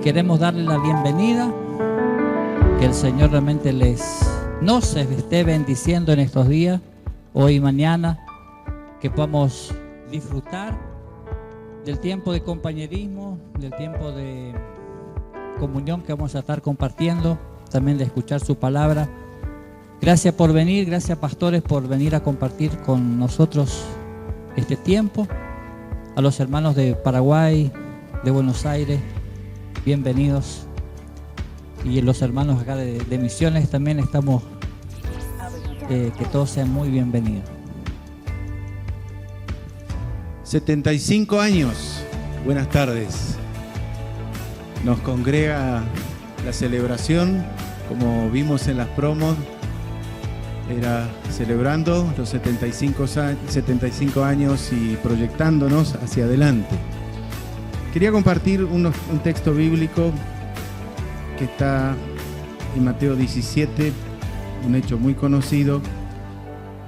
queremos darle la bienvenida, que el Señor realmente nos esté bendiciendo en estos días, hoy y mañana, que podamos disfrutar del tiempo de compañerismo, del tiempo de comunión que vamos a estar compartiendo, también de escuchar su palabra. Gracias por venir, gracias pastores por venir a compartir con nosotros este tiempo. A los hermanos de Paraguay, de Buenos Aires, bienvenidos. Y los hermanos acá de Misiones también estamos, que todos sean muy bienvenidos. 75 años, buenas tardes. Nos congrega la celebración, como vimos en las promos, era celebrando los 75 años y proyectándonos hacia adelante. Quería compartir un texto bíblico que está en Mateo 17, un hecho muy conocido,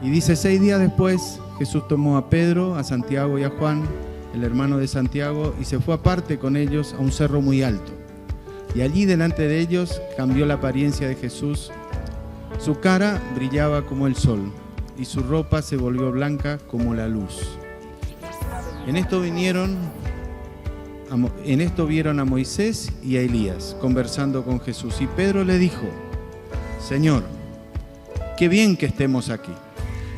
y dice: 6 días después, Jesús tomó a Pedro, a Santiago y a Juan, el hermano de Santiago, y se fue aparte con ellos a un cerro muy alto. Y allí delante de ellos cambió la apariencia de Jesús. Su cara brillaba como el sol, y su ropa se volvió blanca como la luz. En esto vieron a Moisés y a Elías conversando con Jesús. Y Pedro le dijo: Señor, qué bien que estemos aquí.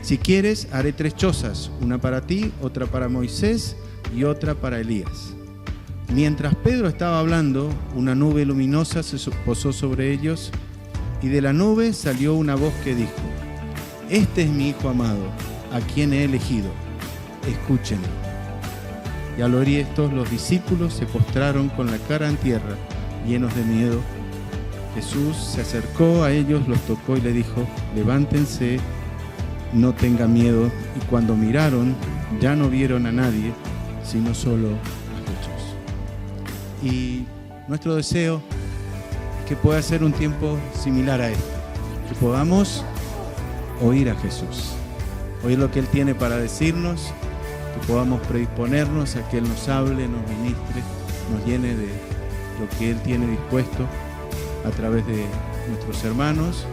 Si quieres, haré 3 chozas, una para ti, otra para Moisés y otra para Elías. Mientras Pedro estaba hablando, una nube luminosa se posó sobre ellos, y de la nube salió una voz que dijo: Este es mi Hijo amado, a quien he elegido. Escúchenlo. Y al oír esto, los discípulos se postraron con la cara en tierra, llenos de miedo. Jesús se acercó a ellos, los tocó y le dijo: Levántense, no tengan miedo. Y cuando miraron, ya no vieron a nadie, sino solo a Jesús. Y nuestro deseo es que pueda ser un tiempo similar a este, que podamos oír a Jesús, oír lo que Él tiene para decirnos, que podamos predisponernos a que Él nos hable, nos ministre, nos llene de lo que Él tiene dispuesto a través de nuestros hermanos,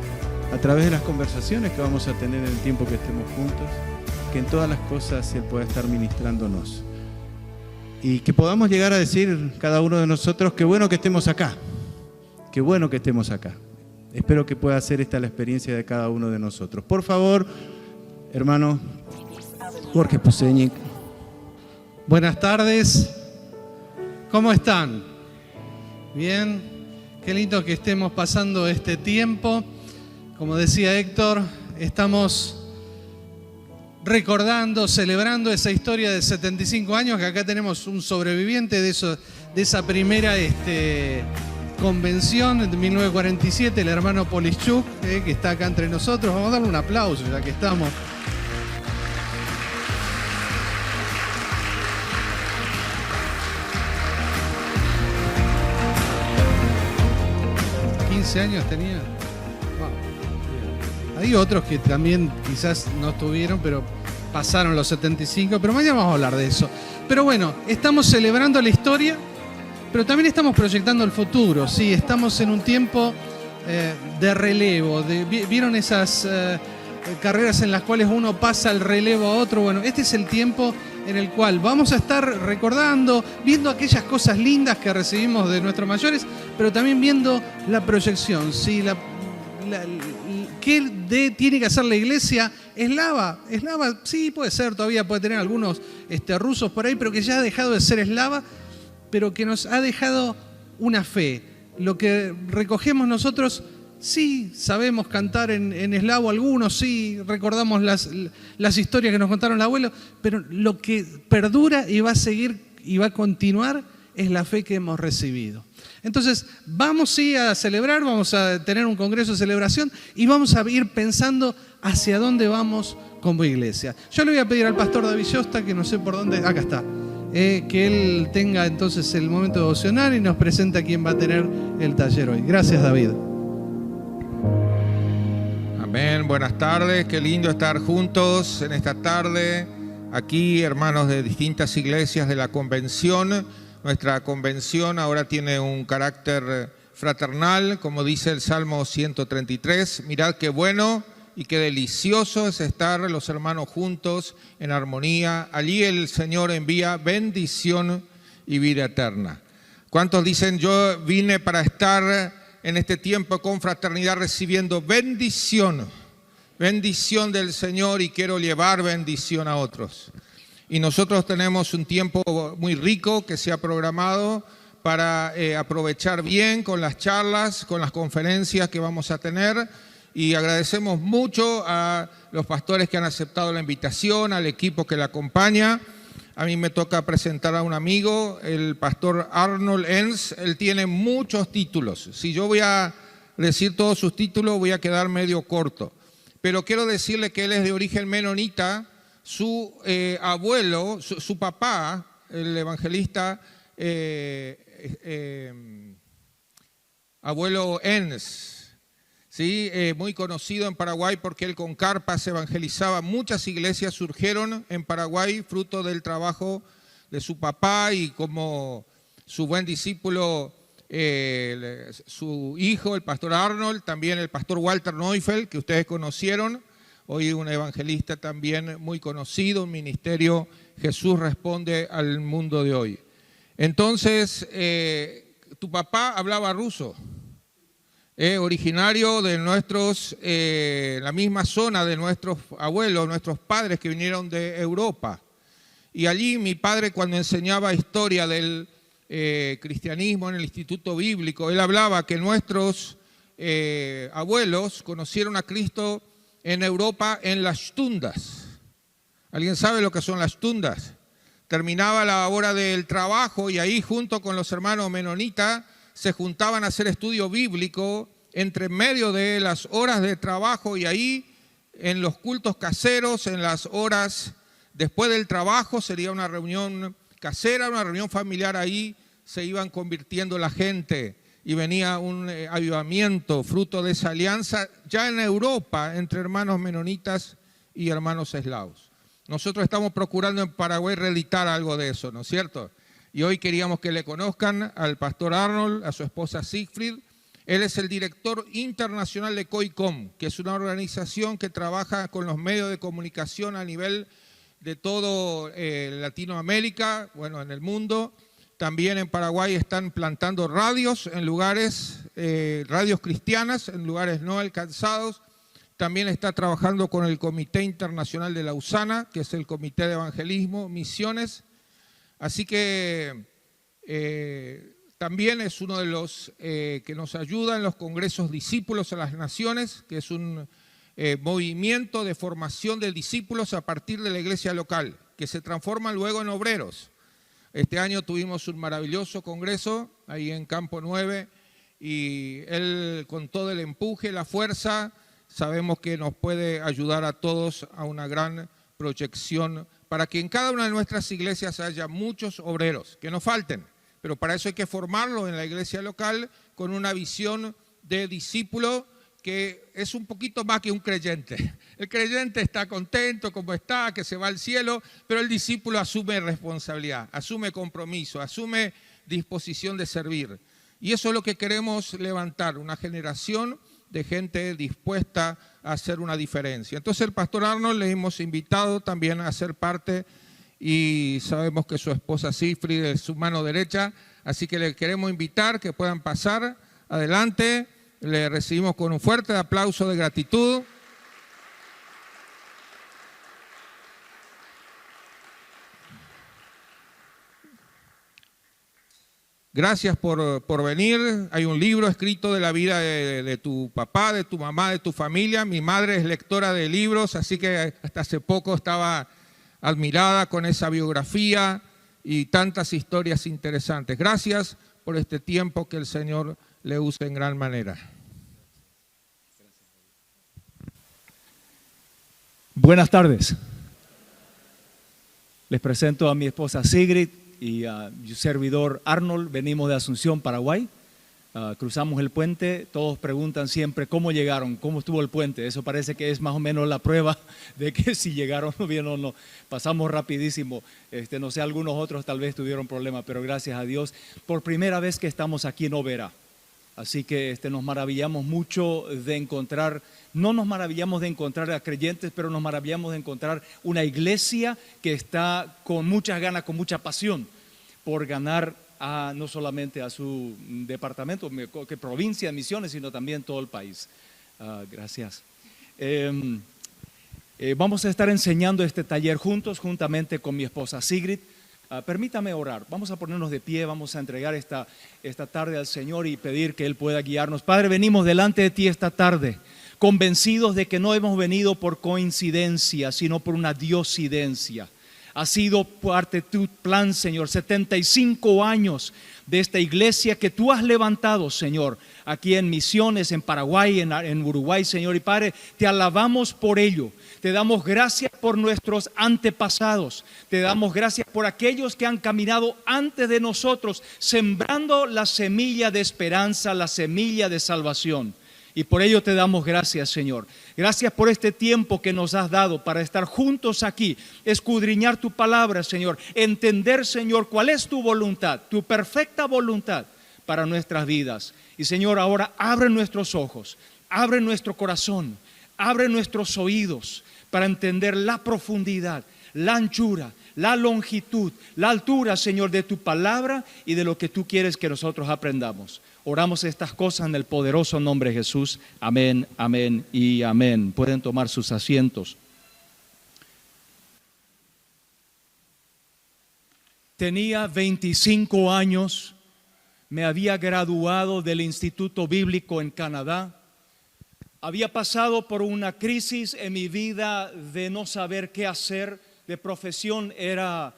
a través de las conversaciones que vamos a tener en el tiempo que estemos juntos, que en todas las cosas Él pueda estar ministrándonos. Y que podamos llegar a decir cada uno de nosotros: qué bueno que estemos acá, qué bueno que estemos acá. Espero que pueda ser esta la experiencia de cada uno de nosotros. Por favor, hermano Jorge Puseñic. Buenas tardes, ¿cómo están? Bien, qué lindo que estemos pasando este tiempo. Como decía Héctor, estamos recordando, celebrando esa historia de 75 años, que acá tenemos un sobreviviente de esa primera convención de 1947, el hermano Polischuk, que está acá entre nosotros. Vamos a darle un aplauso ya que estamos. ¿15 años tenía? Wow. Hay otros que también quizás no estuvieron, pero pasaron los 75, pero mañana vamos a hablar de eso. Pero bueno, estamos celebrando la historia, pero también estamos proyectando el futuro, ¿sí? Estamos en un tiempo de relevo. ¿Vieron esas carreras en las cuales uno pasa el relevo a otro? Bueno, este es el tiempo en el cual vamos a estar recordando, viendo aquellas cosas lindas que recibimos de nuestros mayores, pero también viendo la proyección, ¿sí? ¿Qué tiene que hacer la iglesia? ¿Eslava? ¿Eslava? Sí, puede ser, todavía puede tener algunos rusos por ahí, pero que ya ha dejado de ser eslava, pero que nos ha dejado una fe. Lo que recogemos nosotros, sí, sabemos cantar en eslavo algunos, sí, recordamos las historias que nos contaron los abuelos, pero lo que perdura y va a seguir y va a continuar es la fe que hemos recibido. Entonces, vamos sí a celebrar, vamos a tener un congreso de celebración y vamos a ir pensando hacia dónde vamos como iglesia. Yo le voy a pedir al pastor David Yosta, que no sé por dónde, acá está, que él tenga entonces el momento devocional y nos presente a quién va a tener el taller hoy. Gracias, David. Amén, buenas tardes, qué lindo estar juntos en esta tarde, aquí hermanos de distintas iglesias de la convención. Nuestra convención ahora tiene un carácter fraternal, como dice el Salmo 133. Mirad qué bueno y qué delicioso es estar los hermanos juntos en armonía. Allí el Señor envía bendición y vida eterna. ¿Cuántos dicen, yo vine para estar en este tiempo con fraternidad recibiendo bendición? Bendición del Señor, y quiero llevar bendición a otros. Y nosotros tenemos un tiempo muy rico que se ha programado para aprovechar bien con las charlas, con las conferencias que vamos a tener. Y agradecemos mucho a los pastores que han aceptado la invitación, al equipo que la acompaña. A mí me toca presentar a un amigo, el pastor Arnold Enns. Él tiene muchos títulos. Si yo voy a decir todos sus títulos, voy a quedar medio corto. Pero quiero decirle que él es de origen menonita. Su abuelo, su papá, el evangelista abuelo Enns, ¿sí? Muy conocido en Paraguay porque él con carpas evangelizaba. Muchas iglesias surgieron en Paraguay fruto del trabajo de su papá, y como su buen discípulo, su hijo, el pastor Arnold, también el pastor Walter Neufeld, que ustedes conocieron. Hoy un evangelista también muy conocido, un ministerio Jesús Responde al mundo de hoy. Entonces, tu papá hablaba ruso, originario de la misma zona de nuestros abuelos, nuestros padres que vinieron de Europa. Y allí mi padre, cuando enseñaba historia del cristianismo en el Instituto Bíblico, él hablaba que nuestros abuelos conocieron a Cristo en Europa en las tundas. ¿Alguien sabe lo que son las tundas? Terminaba la hora del trabajo y ahí junto con los hermanos menonitas se juntaban a hacer estudio bíblico entre medio de las horas de trabajo, y ahí en los cultos caseros, en las horas después del trabajo, sería una reunión casera, una reunión familiar. Ahí se iban convirtiendo la gente y venía un avivamiento fruto de esa alianza ya en Europa entre hermanos menonitas y hermanos eslavos. Nosotros estamos procurando en Paraguay reeditar algo de eso, ¿no es cierto? Y hoy queríamos que le conozcan al pastor Arnold, a su esposa Siegfried. Él es el director internacional de COICOM, que es una organización que trabaja con los medios de comunicación a nivel de todo Latinoamérica, bueno, en el mundo. También en Paraguay están plantando radios en lugares, radios cristianas en lugares no alcanzados. También está trabajando con el Comité Internacional de Lausana, que es el Comité de Evangelismo, Misiones. Así que también es uno de los que nos ayuda en los congresos Discípulos a las Naciones, que es un movimiento de formación de discípulos a partir de la iglesia local, que se transforman luego en obreros. Este año tuvimos un maravilloso congreso ahí en Campo 9, y él, con todo el empuje, la fuerza, sabemos que nos puede ayudar a todos a una gran proyección para que en cada una de nuestras iglesias haya muchos obreros, que no falten, pero para eso hay que formarlos en la iglesia local con una visión de discípulo que es un poquito más que un creyente. El creyente está contento como está, que se va al cielo, pero el discípulo asume responsabilidad, asume compromiso, asume disposición de servir. Y eso es lo que queremos levantar, una generación de gente dispuesta a hacer una diferencia. Entonces el pastor Arnold le hemos invitado también a ser parte, y sabemos que su esposa Siegfried es su mano derecha, así que le queremos invitar que puedan pasar adelante. Le recibimos con un fuerte aplauso de gratitud. Gracias por venir. Hay un libro escrito de la vida de tu papá, de tu mamá, de tu familia. Mi madre es lectora de libros, así que hasta hace poco estaba admirada con esa biografía y tantas historias interesantes. Gracias por este tiempo, que el Señor le use en gran manera. Buenas tardes. Les presento a mi esposa Sigrid y a mi servidor Arnold. Venimos de Asunción, Paraguay. Cruzamos el puente, todos preguntan siempre cómo llegaron, cómo estuvo el puente. Eso parece que es más o menos la prueba de que si llegaron bien o no. Pasamos rapidísimo. No sé, algunos otros tal vez tuvieron problemas, pero gracias a Dios, por primera vez que estamos aquí en Oberá. Así que nos maravillamos mucho de encontrar, no nos maravillamos de encontrar a creyentes, pero nos maravillamos de encontrar una iglesia que está con muchas ganas, con mucha pasión por ganar no solamente a su departamento, que provincia, misiones, sino también todo el país. Gracias. Vamos a estar enseñando este taller juntos, juntamente con mi esposa Sigrid. Permítame orar. Vamos a ponernos de pie, vamos a entregar esta tarde al Señor y pedir que Él pueda guiarnos. Padre, venimos delante de ti esta tarde, convencidos de que no hemos venido por coincidencia, sino por una diosidencia. Ha sido parte de tu plan, Señor, 75 años de esta iglesia que tú has levantado, Señor, aquí en Misiones, en Paraguay, en Uruguay, Señor. Y Padre, te alabamos por ello. Te damos gracias por nuestros antepasados. Te damos gracias por aquellos que han caminado antes de nosotros, sembrando la semilla de esperanza, la semilla de salvación. Y por ello te damos gracias, Señor. Gracias por este tiempo que nos has dado para estar juntos aquí, escudriñar tu palabra, Señor. Entender, Señor, cuál es tu voluntad, tu perfecta voluntad para nuestras vidas. Y, Señor, ahora abre nuestros ojos, abre nuestro corazón, abre nuestros oídos para entender la profundidad, la anchura, la longitud, la altura, Señor, de tu palabra y de lo que tú quieres que nosotros aprendamos. Oramos estas cosas en el poderoso nombre de Jesús. Amén, amén y amén. Pueden tomar sus asientos. Tenía 25 años, me había graduado del Instituto Bíblico en Canadá. Había pasado por una crisis en mi vida de no saber qué hacer. De profesión era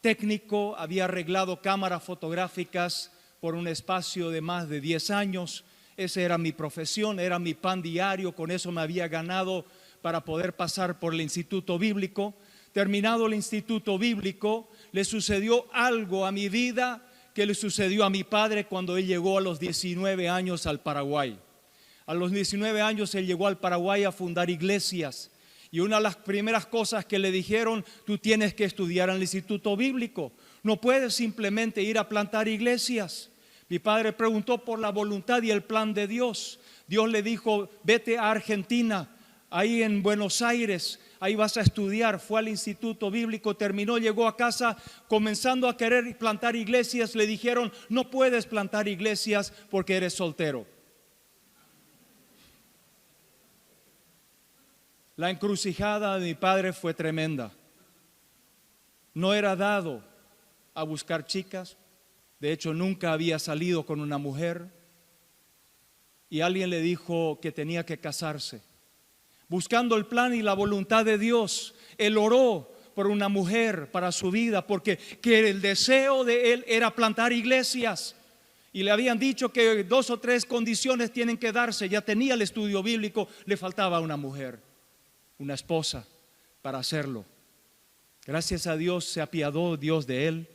técnico, había arreglado cámaras fotográficas por un espacio de más de 10 años. Esa era mi profesión, era mi pan diario, con eso me había ganado para poder pasar por el Instituto Bíblico. Terminado el Instituto Bíblico, le sucedió algo a mi vida que le sucedió a mi padre cuando él llegó a los 19 años al Paraguay. A los 19 años él llegó al Paraguay a fundar iglesias. Y una de las primeras cosas que le dijeron: tú tienes que estudiar en el Instituto Bíblico, no puedes simplemente ir a plantar iglesias. Mi padre preguntó por la voluntad y el plan de Dios. Dios le dijo: vete a Argentina, ahí en Buenos Aires, ahí vas a estudiar. Fue al Instituto Bíblico, terminó, llegó a casa comenzando a querer plantar iglesias. Le dijeron: no puedes plantar iglesias porque eres soltero. La encrucijada de mi padre fue tremenda. No era dado a buscar chicas. De hecho, nunca había salido con una mujer. Y alguien le dijo que tenía que casarse. Buscando el plan y la voluntad de Dios, él oró por una mujer para su vida, porque el deseo de él era plantar iglesias. Y le habían dicho que 2 o 3 condiciones tienen que darse. Ya tenía el estudio bíblico, le faltaba una mujer, una esposa para hacerlo. Gracias a Dios se apiadó Dios de él.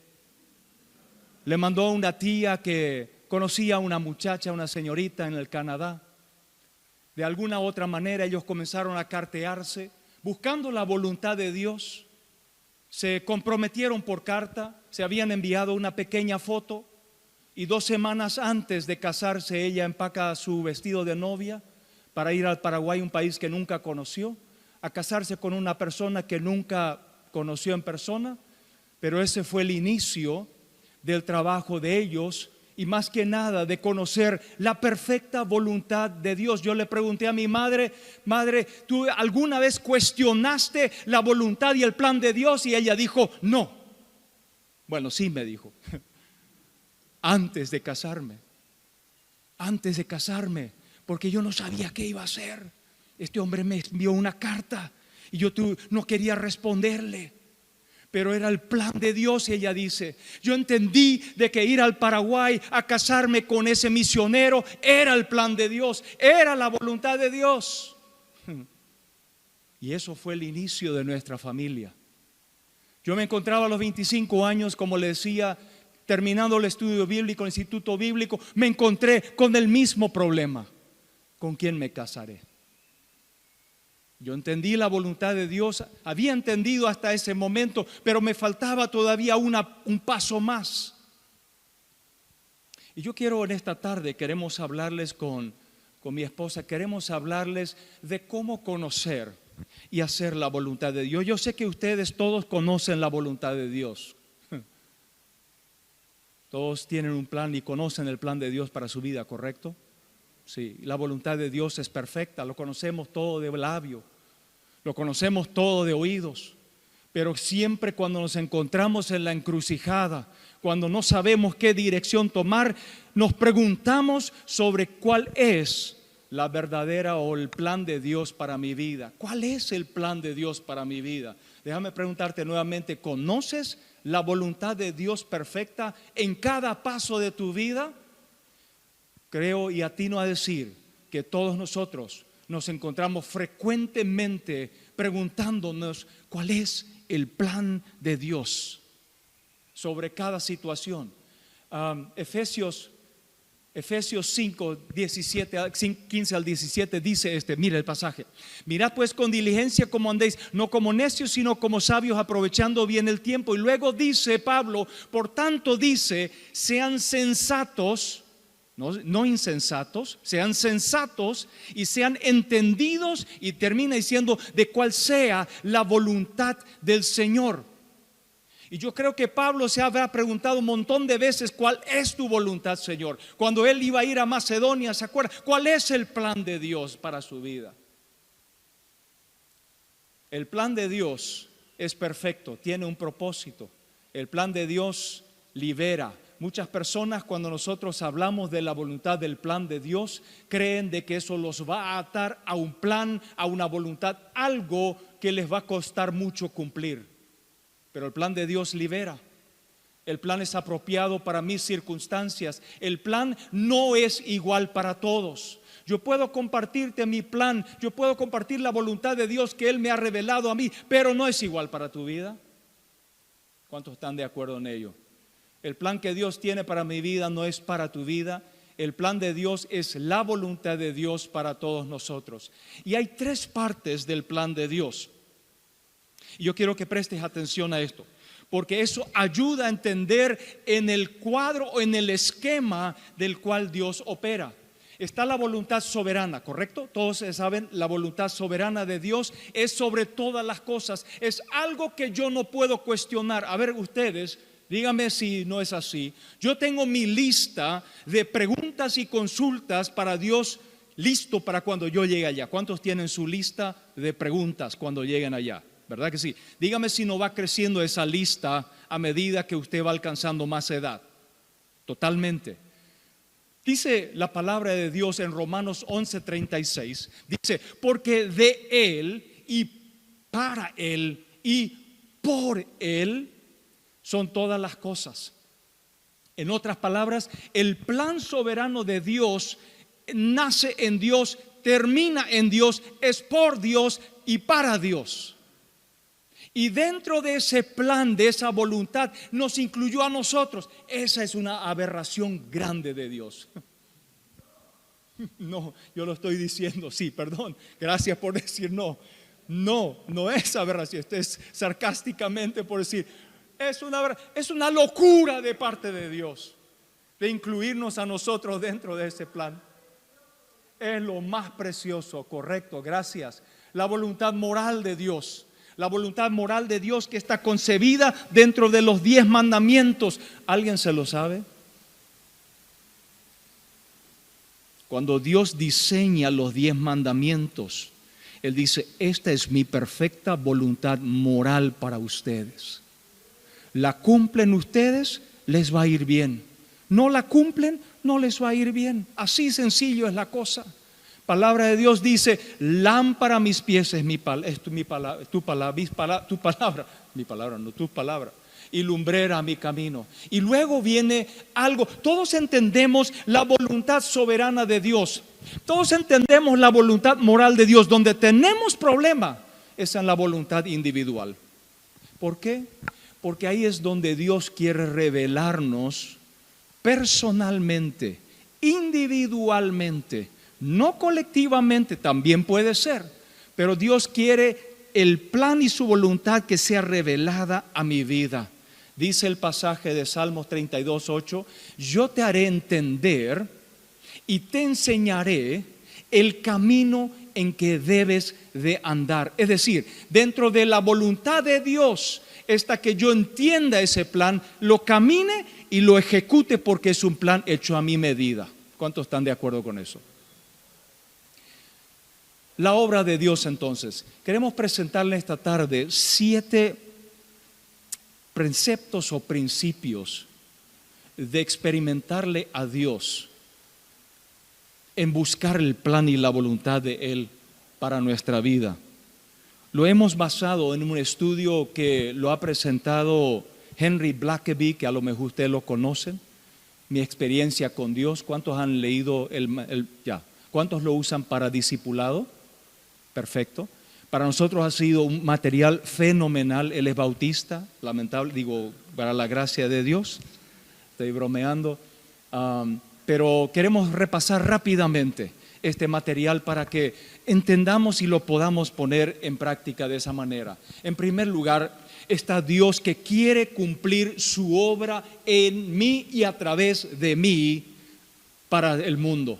Le mandó a una tía que conocía a una muchacha, una señorita en el Canadá. De alguna u otra manera ellos comenzaron a cartearse, buscando la voluntad de Dios. Se comprometieron por carta, se habían enviado una pequeña foto y 2 semanas antes de casarse ella empaca su vestido de novia para ir al Paraguay, un país que nunca conoció, a casarse con una persona que nunca conoció en persona. Pero ese fue el inicio del trabajo de ellos y más que nada de conocer la perfecta voluntad de Dios. Yo le pregunté a mi madre: madre, ¿tú alguna vez cuestionaste la voluntad y el plan de Dios? Y ella dijo: no. Bueno, sí, me dijo. Antes de casarme, porque yo no sabía qué iba a hacer. Este hombre me envió una carta y yo no quería responderle, pero era el plan de Dios. Y ella dice: yo entendí de que ir al Paraguay a casarme con ese misionero era el plan de Dios, era la voluntad de Dios. Y eso fue el inicio de nuestra familia. Yo me encontraba a los 25 años, como le decía, terminando el estudio bíblico, el instituto bíblico, me encontré con el mismo problema. ¿Con quién me casaré? Yo entendí la voluntad de Dios, había entendido hasta ese momento, pero me faltaba todavía un paso más. Y yo quiero en esta tarde, queremos hablarles con mi esposa, queremos hablarles de cómo conocer y hacer la voluntad de Dios. Yo sé que ustedes todos conocen la voluntad de Dios. Todos tienen un plan y conocen el plan de Dios para su vida, ¿correcto? Sí, la voluntad de Dios es perfecta, lo conocemos todo de labio, lo conocemos todo de oídos, pero siempre cuando nos encontramos en la encrucijada, cuando no sabemos qué dirección tomar, nos preguntamos sobre cuál es la verdadera o el plan de Dios para mi vida. ¿Cuál es el plan de Dios para mi vida? Déjame preguntarte nuevamente, ¿conoces la voluntad de Dios perfecta en cada paso de tu vida? Creo y atino a decir que todos nosotros nos encontramos frecuentemente preguntándonos cuál es el plan de Dios sobre cada situación. Efesios 5, 15 al 17 dice mira el pasaje. Mirad pues con diligencia cómo andéis, no como necios, sino como sabios, aprovechando bien el tiempo. Y luego dice Pablo, por tanto dice, sean sensatos, no insensatos, sean sensatos y sean entendidos, y termina diciendo de cuál sea la voluntad del Señor. Y yo creo que Pablo se habrá preguntado un montón de veces cuál es tu voluntad, Señor. Cuando él iba a ir a Macedonia, ¿se acuerda? ¿Cuál es el plan de Dios para su vida? El plan de Dios es perfecto, tiene un propósito. El plan de Dios libera. Muchas personas, cuando nosotros hablamos de la voluntad del plan de Dios, creen de que eso los va a atar a un plan, a una voluntad, algo que les va a costar mucho cumplir. Pero el plan de Dios libera. El plan es apropiado para mis circunstancias. El plan no es igual para todos. Yo puedo compartirte mi plan, yo puedo compartir la voluntad de Dios que Él me ha revelado a mí, pero no es igual para tu vida. ¿Cuántos están de acuerdo en ello? El plan que Dios tiene para mi vida no es para tu vida. El plan de Dios es la voluntad de Dios para todos nosotros. Y hay tres partes del plan de Dios. Y yo quiero que prestes atención a esto, porque eso ayuda a entender en el cuadro o en el esquema del cual Dios opera. Está la voluntad soberana, ¿correcto? Todos saben, la voluntad soberana de Dios es sobre todas las cosas. Es algo que yo no puedo cuestionar. A ver, ustedes, díganme si no es así. Yo tengo mi lista de preguntas y consultas para Dios, listo para cuando yo llegue allá. ¿Cuántos tienen su lista de preguntas cuando lleguen allá? ¿Verdad que sí? Dígame si no va creciendo esa lista a medida que usted va alcanzando más edad. Totalmente. Dice la palabra de Dios en Romanos 11:36. Dice, porque de Él y para Él y por Él son todas las cosas. En otras palabras, el plan soberano de Dios nace en Dios, termina en Dios, es por Dios y para Dios. Y dentro de ese plan, de esa voluntad, nos incluyó a nosotros. Esa es una aberración grande de Dios. No, yo lo estoy diciendo, sí, perdón. Gracias por decir no. No es aberración. Esto es sarcásticamente por decir, es una locura de parte de Dios de incluirnos a nosotros dentro de ese plan. Es lo más precioso, correcto, gracias. La voluntad moral de Dios. La voluntad moral de Dios que está concebida dentro de los 10 mandamientos. ¿Alguien se lo sabe? Cuando Dios diseña los 10 mandamientos, Él dice, esta es mi perfecta voluntad moral para ustedes. La cumplen ustedes, les va a ir bien. No la cumplen, no les va a ir bien. Así sencillo es la cosa. Palabra de Dios dice, lámpara a mis pies es tu palabra, y lumbrera a mi camino. Y luego viene algo, todos entendemos la voluntad soberana de Dios, todos entendemos la voluntad moral de Dios. Donde tenemos problema es en la voluntad individual. ¿Por qué? Porque ahí es donde Dios quiere revelarnos personalmente, individualmente, no colectivamente, también puede ser, pero Dios quiere el plan y su voluntad que sea revelada a mi vida. Dice el pasaje de Salmos 32:8, yo te haré entender y te enseñaré el camino en que debes de andar. Es decir, dentro de la voluntad de Dios está que yo entienda ese plan, lo camine y lo ejecute, porque es un plan hecho a mi medida. ¿Cuántos están de acuerdo con eso? La obra de Dios, entonces. Queremos presentarle esta tarde 7 preceptos o principios de experimentarle a Dios en buscar el plan y la voluntad de Él para nuestra vida. Lo hemos basado en un estudio que lo ha presentado Henry Blackaby, que a lo mejor ustedes lo conocen, Mi experiencia con Dios. ¿Cuántos han leído ¿Cuántos lo usan para discipulado? Perfecto. Para nosotros ha sido un material fenomenal. Él es bautista, para la gracia de Dios. Estoy bromeando. Pero queremos repasar rápidamente este material para que entendamos y lo podamos poner en práctica de esa manera. En primer lugar, está Dios que quiere cumplir su obra en mí y a través de mí para el mundo.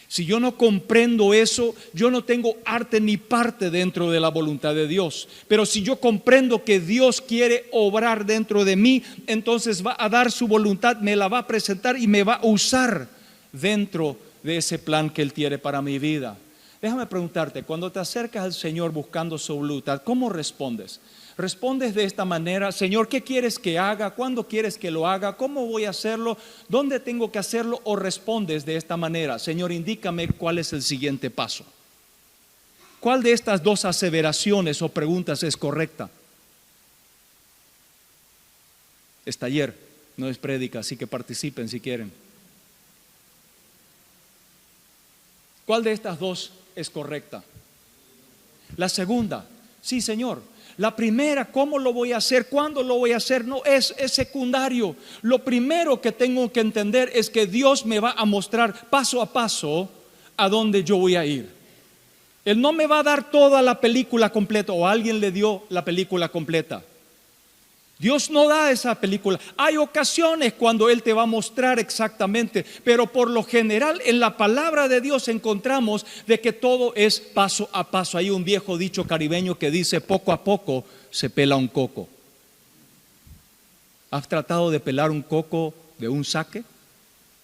Si yo no comprendo eso, yo no tengo arte ni parte dentro de la voluntad de Dios. Pero si yo comprendo que Dios quiere obrar dentro de mí, entonces va a dar su voluntad, me la va a presentar y me va a usar dentro de ese plan que Él tiene para mi vida. Déjame preguntarte, cuando te acercas al Señor buscando su voluntad, ¿cómo respondes? ¿Respondes de esta manera? Señor, ¿qué quieres que haga? ¿Cuándo quieres que lo haga? ¿Cómo voy a hacerlo? ¿Dónde tengo que hacerlo? ¿O respondes de esta manera? Señor, indícame cuál es el siguiente paso. ¿Cuál de estas dos aseveraciones o preguntas es correcta? Es taller, no es prédica, así que participen si quieren. ¿Cuál de estas dos es correcta? La segunda, sí, Señor. La primera, ¿cómo lo voy a hacer? ¿Cuándo lo voy a hacer? No, es secundario. Lo primero que tengo que entender es que Dios me va a mostrar paso a paso a dónde yo voy a ir. Él no me va a dar toda la película completa, o alguien le dio la película completa. Dios no da esa película. Hay ocasiones cuando Él te va a mostrar exactamente, pero por lo general en la palabra de Dios encontramos de que todo es paso a paso. Hay un viejo dicho caribeño que dice: poco a poco se pela un coco. ¿Has tratado de pelar un coco de un saque?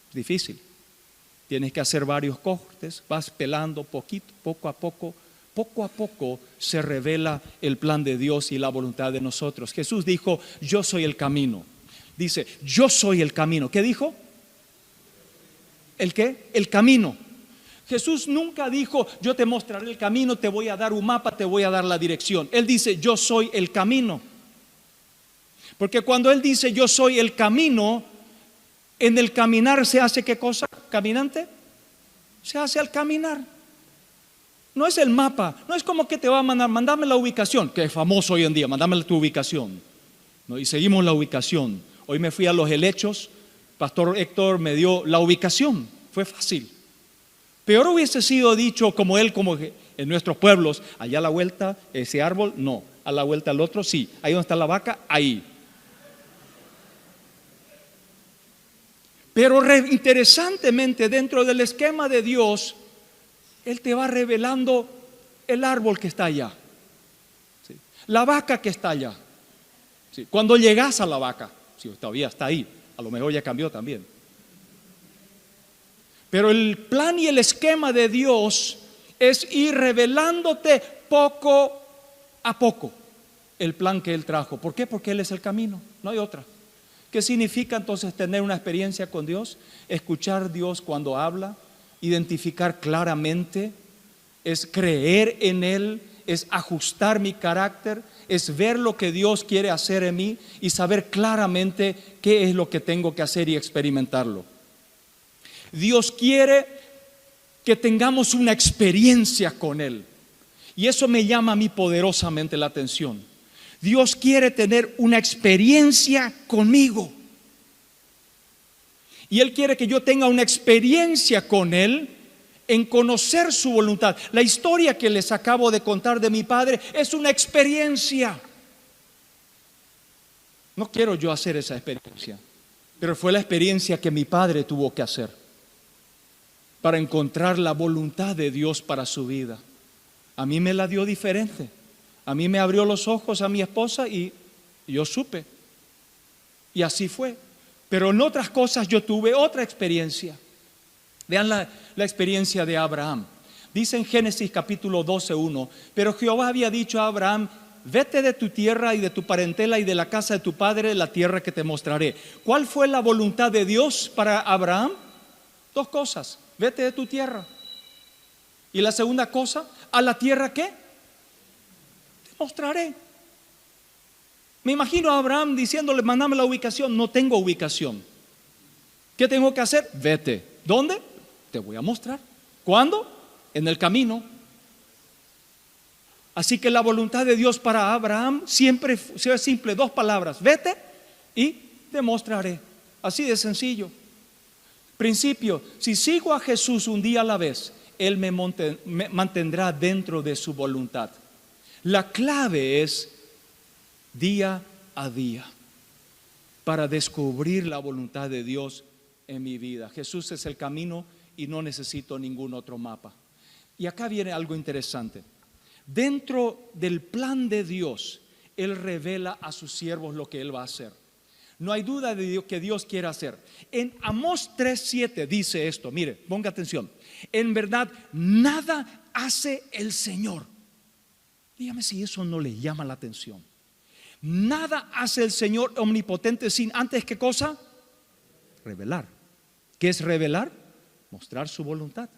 Es difícil. Tienes que hacer varios cortes, vas pelando poquito, poco a poco. Poco a poco se revela el plan de Dios y la voluntad de nosotros. Jesús dijo: yo soy el camino. Dice: yo soy el camino. ¿Qué dijo? ¿El qué? El camino. Jesús nunca dijo: yo te mostraré el camino, te voy a dar un mapa, te voy a dar la dirección. Él dice: yo soy el camino. Porque cuando Él dice yo soy el camino, en el caminar se hace ¿qué cosa? ¿Caminante? Se hace al caminar. No es el mapa, no es como que te va a mandar, mándame la ubicación, que es famoso hoy en día, mándame tu ubicación. ¿No? Y seguimos la ubicación. Hoy me fui a Los Helechos, Pastor Héctor me dio la ubicación, fue fácil. Peor hubiese sido dicho como en nuestros pueblos: allá a la vuelta, ese árbol, no, a la vuelta al otro, sí, ahí donde está la vaca, ahí. Pero interesantemente, dentro del esquema de Dios, Él te va revelando el árbol que está allá, ¿sí? La vaca que está allá, ¿sí? Cuando llegas a la vaca, si todavía está ahí, a lo mejor ya cambió también. Pero el plan y el esquema de Dios es ir revelándote poco a poco el plan que Él trajo. ¿Por qué? Porque Él es el camino, no hay otra. ¿Qué significa entonces tener una experiencia con Dios? Escuchar a Dios cuando habla, identificar claramente, es creer en Él, es ajustar mi carácter, es ver lo que Dios quiere hacer en mí y saber claramente qué es lo que tengo que hacer y experimentarlo. Dios quiere que tengamos una experiencia con Él, y eso me llama a mí poderosamente la atención. Dios quiere tener una experiencia conmigo. Y Él quiere que yo tenga una experiencia con Él en conocer su voluntad. La historia que les acabo de contar de mi padre es una experiencia. No quiero yo hacer esa experiencia, pero fue la experiencia que mi padre tuvo que hacer para encontrar la voluntad de Dios para su vida. A mí me la dio diferente. A mí me abrió los ojos a mi esposa y yo supe. Y así fue. Pero en otras cosas yo tuve otra experiencia. Vean la experiencia de Abraham. Dice en Génesis capítulo 12:1, pero Jehová había dicho a Abraham: vete de tu tierra y de tu parentela y de la casa de tu padre, la tierra que te mostraré. ¿Cuál fue la voluntad de Dios para Abraham? Dos cosas: vete de tu tierra. Y la segunda cosa, ¿a la tierra qué? Te mostraré. Me imagino a Abraham diciéndole: mandame la ubicación. No tengo ubicación. ¿Qué tengo que hacer? Vete. ¿Dónde? Te voy a mostrar. ¿Cuándo? En el camino. Así que la voluntad de Dios para Abraham siempre es simple, dos palabras: vete y te mostraré. Así de sencillo. Principio: si sigo a Jesús un día a la vez, Él me mantendrá dentro de su voluntad. La clave es día a día para descubrir la voluntad de Dios en mi vida. Jesús es el camino y no necesito ningún otro mapa. Y acá viene algo interesante. Dentro del plan de Dios, Él revela a sus siervos lo que Él va a hacer. No hay duda de que Dios quiere hacer. En Amós 3:7 dice esto, mire, ponga atención: en verdad nada hace el Señor. Dígame si eso no le llama la atención. Nada hace el Señor omnipotente sin antes, ¿qué cosa? Revelar. ¿Qué es revelar? Mostrar su voluntad.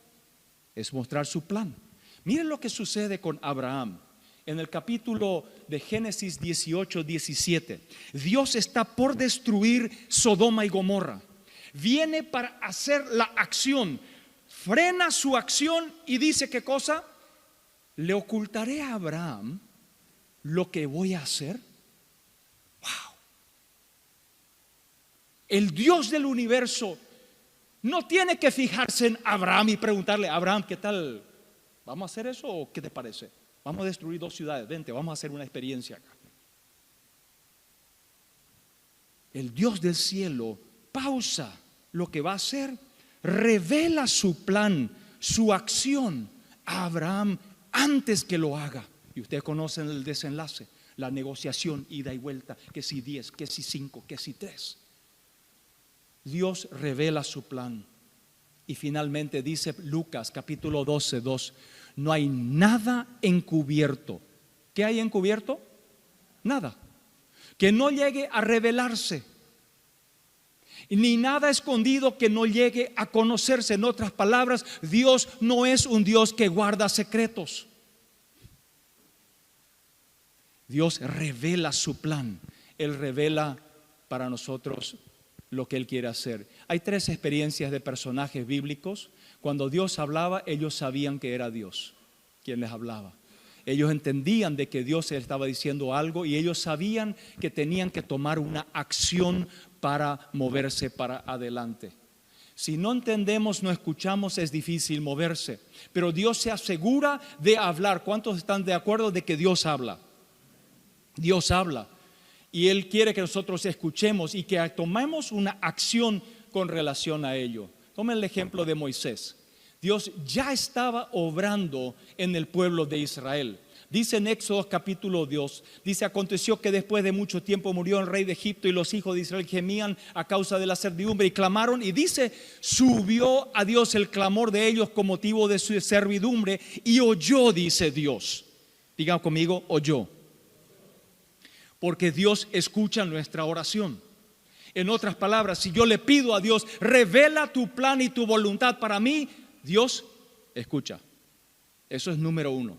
Es mostrar su plan. Miren lo que sucede con Abraham. En el capítulo de Génesis 18:17, Dios está por destruir Sodoma y Gomorra. Viene para hacer la acción, frena su acción y dice: ¿qué cosa? Le ocultaré a Abraham lo que voy a hacer. Wow. El Dios del universo no tiene que fijarse en Abraham y preguntarle: Abraham, ¿qué tal? ¿Vamos a hacer eso o qué te parece? Vamos a destruir 2 ciudades, vente, vamos a hacer una experiencia acá. El Dios del cielo pausa lo que va a hacer, revela su plan, su acción a Abraham antes que lo haga. Y ustedes conocen el desenlace, la negociación, ida y vuelta, que si 10, que si 5, que si 3. Dios revela su plan. Y finalmente dice Lucas capítulo 12:2, no hay nada encubierto. ¿Qué hay encubierto? Nada. Que no llegue a revelarse. Ni nada escondido que no llegue a conocerse. En otras palabras, Dios no es un Dios que guarda secretos. Dios revela su plan. Él revela para nosotros lo que Él quiere hacer. Hay 3 experiencias de personajes bíblicos. Cuando Dios hablaba, ellos sabían que era Dios quien les hablaba. Ellos entendían de que Dios les estaba diciendo algo y ellos sabían que tenían que tomar una acción para moverse para adelante. Si no entendemos, no escuchamos, es difícil moverse. Pero Dios se asegura de hablar. ¿Cuántos están de acuerdo de que Dios habla? Dios habla. Y Él quiere que nosotros escuchemos y que tomemos una acción con relación a ello. Tomen el ejemplo de Moisés. Dios ya estaba obrando en el pueblo de Israel. Dice en Éxodo capítulo 2, dice: aconteció que después de mucho tiempo murió el rey de Egipto y los hijos de Israel gemían a causa de la servidumbre y clamaron, y dice: subió a Dios el clamor de ellos con motivo de su servidumbre y oyó, dice Dios. Digan conmigo: oyó. Porque Dios escucha nuestra oración. En otras palabras, si yo le pido a Dios: revela tu plan y tu voluntad para mí, Dios escucha. Eso es número 1.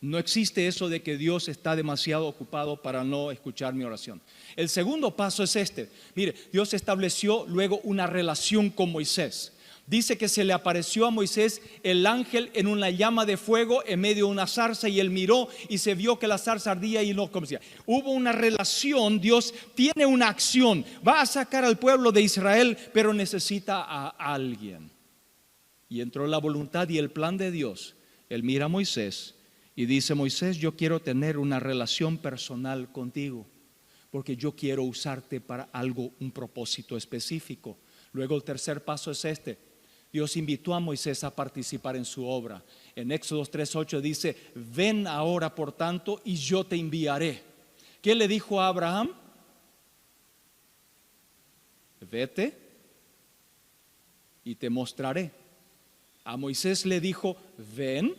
No existe eso de que Dios está demasiado ocupado para no escuchar mi oración. El segundo paso es este. Mire, Dios estableció luego una relación con Moisés. Dice que se le apareció a Moisés el ángel en una llama de fuego en medio de una zarza, y él miró y se vio que la zarza ardía y no comía. Hubo una relación. Dios tiene una acción, va a sacar al pueblo de Israel, pero necesita a alguien. Y entró la voluntad y el plan de Dios. Él mira a Moisés y dice: Moisés, yo quiero tener una relación personal contigo, porque yo quiero usarte para algo, un propósito específico. Luego el tercer paso es este. Dios invitó a Moisés a participar en su obra. En Éxodo 3:8 dice: ven ahora por tanto y yo te enviaré. ¿Qué le dijo a Abraham? Vete y te mostraré. A Moisés le dijo: ven,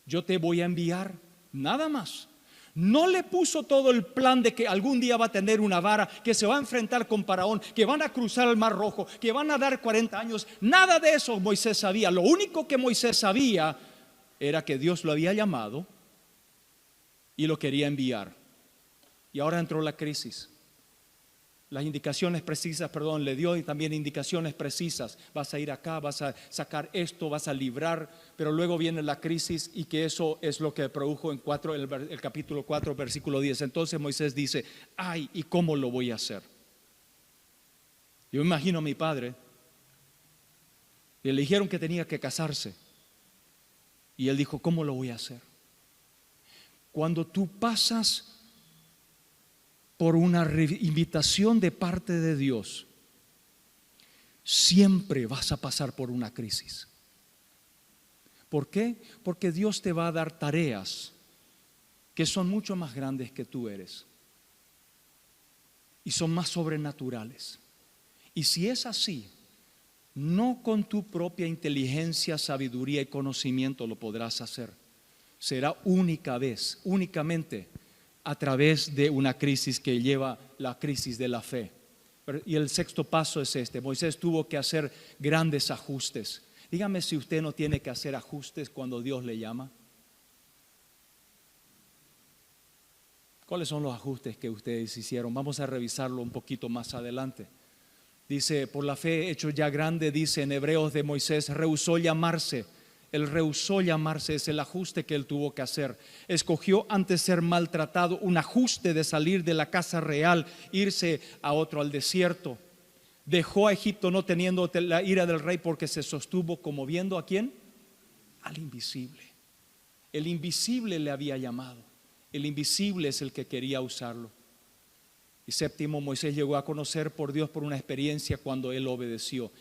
yo te voy a enviar. Nada más. No le puso todo el plan de que algún día va a tener una vara, que se va a enfrentar con Faraón, que van a cruzar el Mar Rojo, que van a dar 40 años. Nada de eso Moisés sabía. Lo único que Moisés sabía era que Dios lo había llamado y lo quería enviar. Y ahora entró la crisis. Las indicaciones precisas, le dio, y también indicaciones precisas. Vas a ir acá, vas a sacar esto, vas a librar. Pero luego viene la crisis, y que eso es lo que produjo en el capítulo 4, versículo 10. Entonces Moisés dice: ay, ¿y cómo lo voy a hacer? Yo me imagino a mi padre. Y le dijeron que tenía que casarse. Y él dijo: ¿cómo lo voy a hacer? Cuando tú pasas por una invitación de parte de Dios, siempre vas a pasar por una crisis. ¿Por qué? Porque Dios te va a dar tareas que son mucho más grandes que tú eres y son más sobrenaturales. Y si es así, no con tu propia inteligencia, sabiduría y conocimiento lo podrás hacer. Será únicamente a través de una crisis que lleva la crisis de la fe. Y el sexto paso es este: Moisés tuvo que hacer grandes ajustes. Dígame si usted no tiene que hacer ajustes cuando Dios le llama. ¿Cuáles son los ajustes que ustedes hicieron? Vamos a revisarlo un poquito más adelante. Dice: por la fe hecho ya grande, dice en Hebreos, de Moisés, rehusó llamarse. Él rehusó llamarse, es el ajuste que él tuvo que hacer. Escogió antes ser maltratado, un ajuste de salir de la casa real, irse a otro, al desierto. Dejó a Egipto no teniendo la ira del rey, porque se sostuvo como viendo ¿a quién? Al invisible. El invisible le había llamado. El invisible es el que quería usarlo. Y séptimo, Moisés llegó a conocer por Dios por una experiencia cuando él obedeció.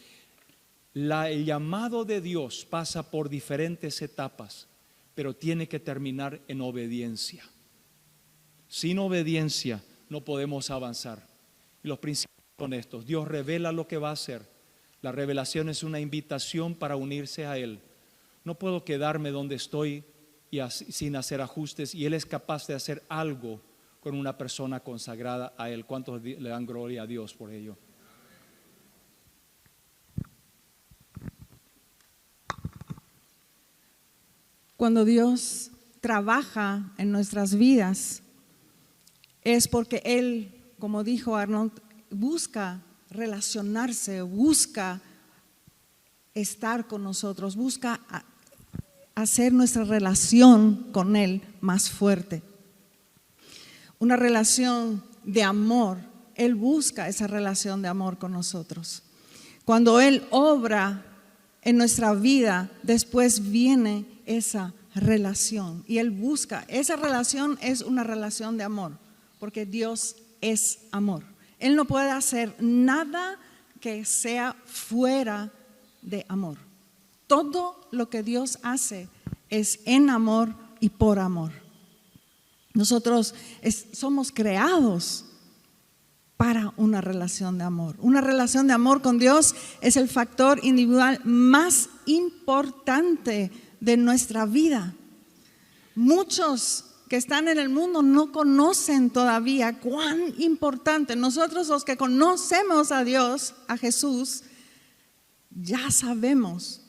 El llamado de Dios pasa por diferentes etapas, pero tiene que terminar en obediencia. Sin obediencia no podemos avanzar. Y los principios son estos: Dios revela lo que va a hacer. La revelación es una invitación para unirse a Él. No puedo quedarme donde estoy sin hacer ajustes, y Él es capaz de hacer algo con una persona consagrada a Él. ¿Cuántos le dan gloria a Dios por ello? Cuando Dios trabaja en nuestras vidas, es porque Él, como dijo Arnold, busca relacionarse, busca estar con nosotros, busca hacer nuestra relación con Él más fuerte. Una relación de amor. Él busca esa relación de amor con nosotros. Cuando Él obra en nuestra vida, después viene esa relación, y Él busca, esa relación es una relación de amor, porque Dios es amor. Él no puede hacer nada que sea fuera de amor. Todo lo que Dios hace es en amor y por amor. Nosotros somos creados para una relación de amor. Una relación de amor con Dios es el factor individual más importante de nuestra vida. Muchos que están en el mundo no conocen todavía cuán importante. Nosotros, los que conocemos a Dios, a Jesús, ya sabemos,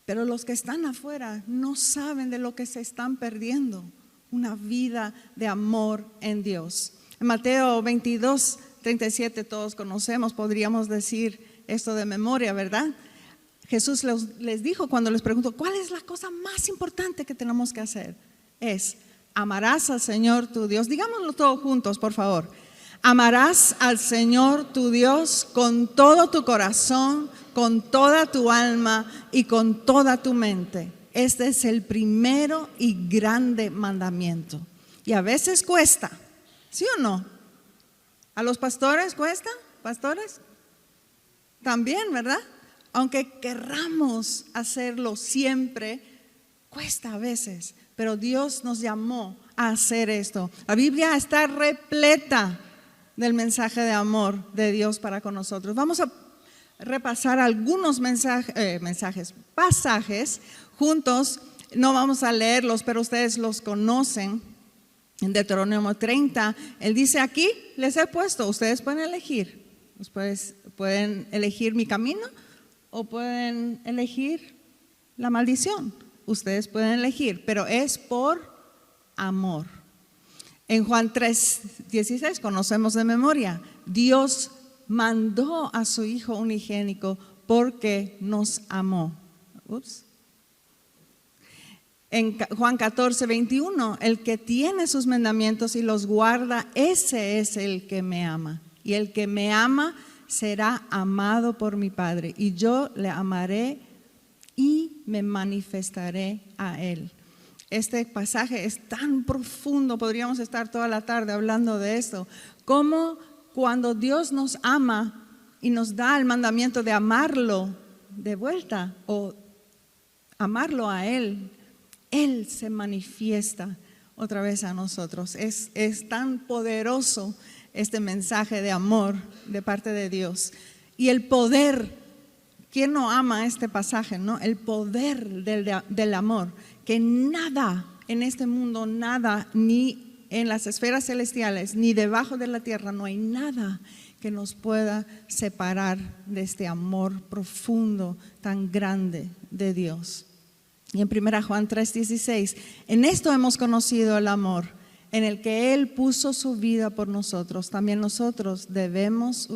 pero los que están afuera no saben de lo que se están perdiendo. Una vida de amor en Dios. En Mateo 22:37 todos conocemos, podríamos decir esto de memoria, ¿verdad? Jesús les dijo cuando les preguntó, ¿cuál es la cosa más importante que tenemos que hacer? Es, amarás al Señor tu Dios. Digámoslo todos juntos, por favor. Amarás al Señor tu Dios con todo tu corazón, con toda tu alma y con toda tu mente. Este es el primero y grande mandamiento. Y a veces cuesta, ¿sí o no? ¿A los pastores cuesta? ¿Pastores? También, ¿verdad? Aunque querramos hacerlo siempre, cuesta a veces. Pero Dios nos llamó a hacer esto. La Biblia está repleta del mensaje de amor de Dios para con nosotros. Vamos a repasar algunos pasajes juntos. No vamos a leerlos, pero ustedes los conocen. En Deuteronomio 30, Él dice aquí, les he puesto, ustedes pueden elegir. Ustedes pueden elegir mi camino o pueden elegir la maldición. Ustedes pueden elegir, pero es por amor. En Juan 3:16 conocemos de memoria, Dios mandó a su Hijo unigénico porque nos amó. En Juan 14:21, el que tiene sus mandamientos y los guarda, ese es el que me ama. Y el que me ama será amado por mi Padre, y yo le amaré y me manifestaré a él. Este pasaje es tan profundo, podríamos estar toda la tarde hablando de esto. Como cuando Dios nos ama y nos da el mandamiento de amarlo de vuelta o amarlo a Él, Él se manifiesta otra vez a nosotros. Es tan poderoso este mensaje de amor de parte de Dios. Y el poder, ¿quién no ama este pasaje, no? El poder del amor, que nada en este mundo, nada, ni en las esferas celestiales, ni debajo de la tierra, no hay nada que nos pueda separar de este amor profundo, tan grande de Dios. Y en 1 Juan 3:16, en esto hemos conocido el amor, en el que Él puso su vida por nosotros. También nosotros debemos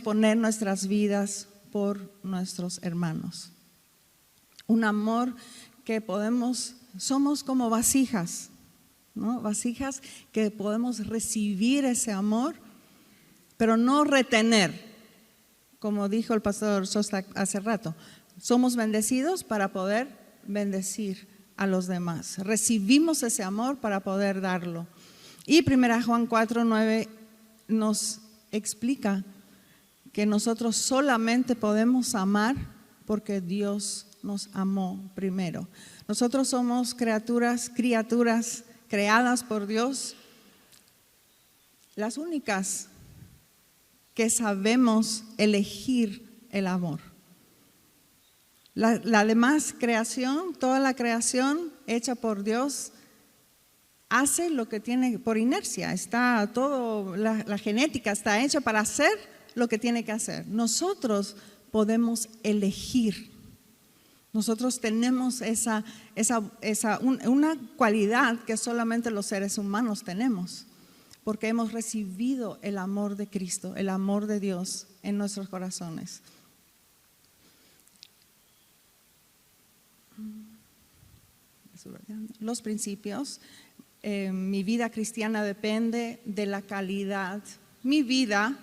poner nuestras vidas por nuestros hermanos. Un amor que somos como vasijas, ¿no? Vasijas que podemos recibir ese amor, pero no retener, como dijo el pastor Sosta hace rato. Somos bendecidos para poder bendecir a los demás. Recibimos ese amor para poder darlo. Y 1 Juan 4:9 nos explica que nosotros solamente podemos amar porque Dios nos amó primero. Nosotros somos criaturas creadas por Dios, las únicas que sabemos elegir el amor. La demás creación, toda la creación hecha por Dios, hace lo que tiene por inercia. Está todo, la genética está hecha para hacer lo que tiene que hacer. Nosotros podemos elegir. Nosotros tenemos una cualidad que solamente los seres humanos tenemos, porque hemos recibido el amor de Cristo, el amor de Dios en nuestros corazones. Los principios. Mi vida cristiana depende de la calidad. Mi vida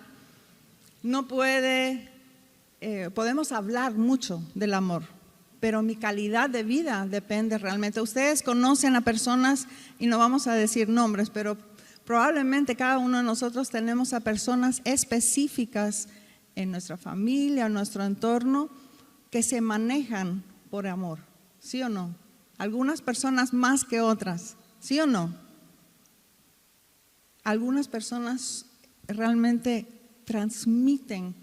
no puede, podemos hablar mucho del amor, pero mi calidad de vida depende realmente. Ustedes conocen a personas, y no vamos a decir nombres, pero probablemente cada uno de nosotros tenemos a personas específicas en nuestra familia, en nuestro entorno, que se manejan por amor, ¿sí o no? Algunas personas más que otras, ¿sí o no? Algunas personas realmente transmiten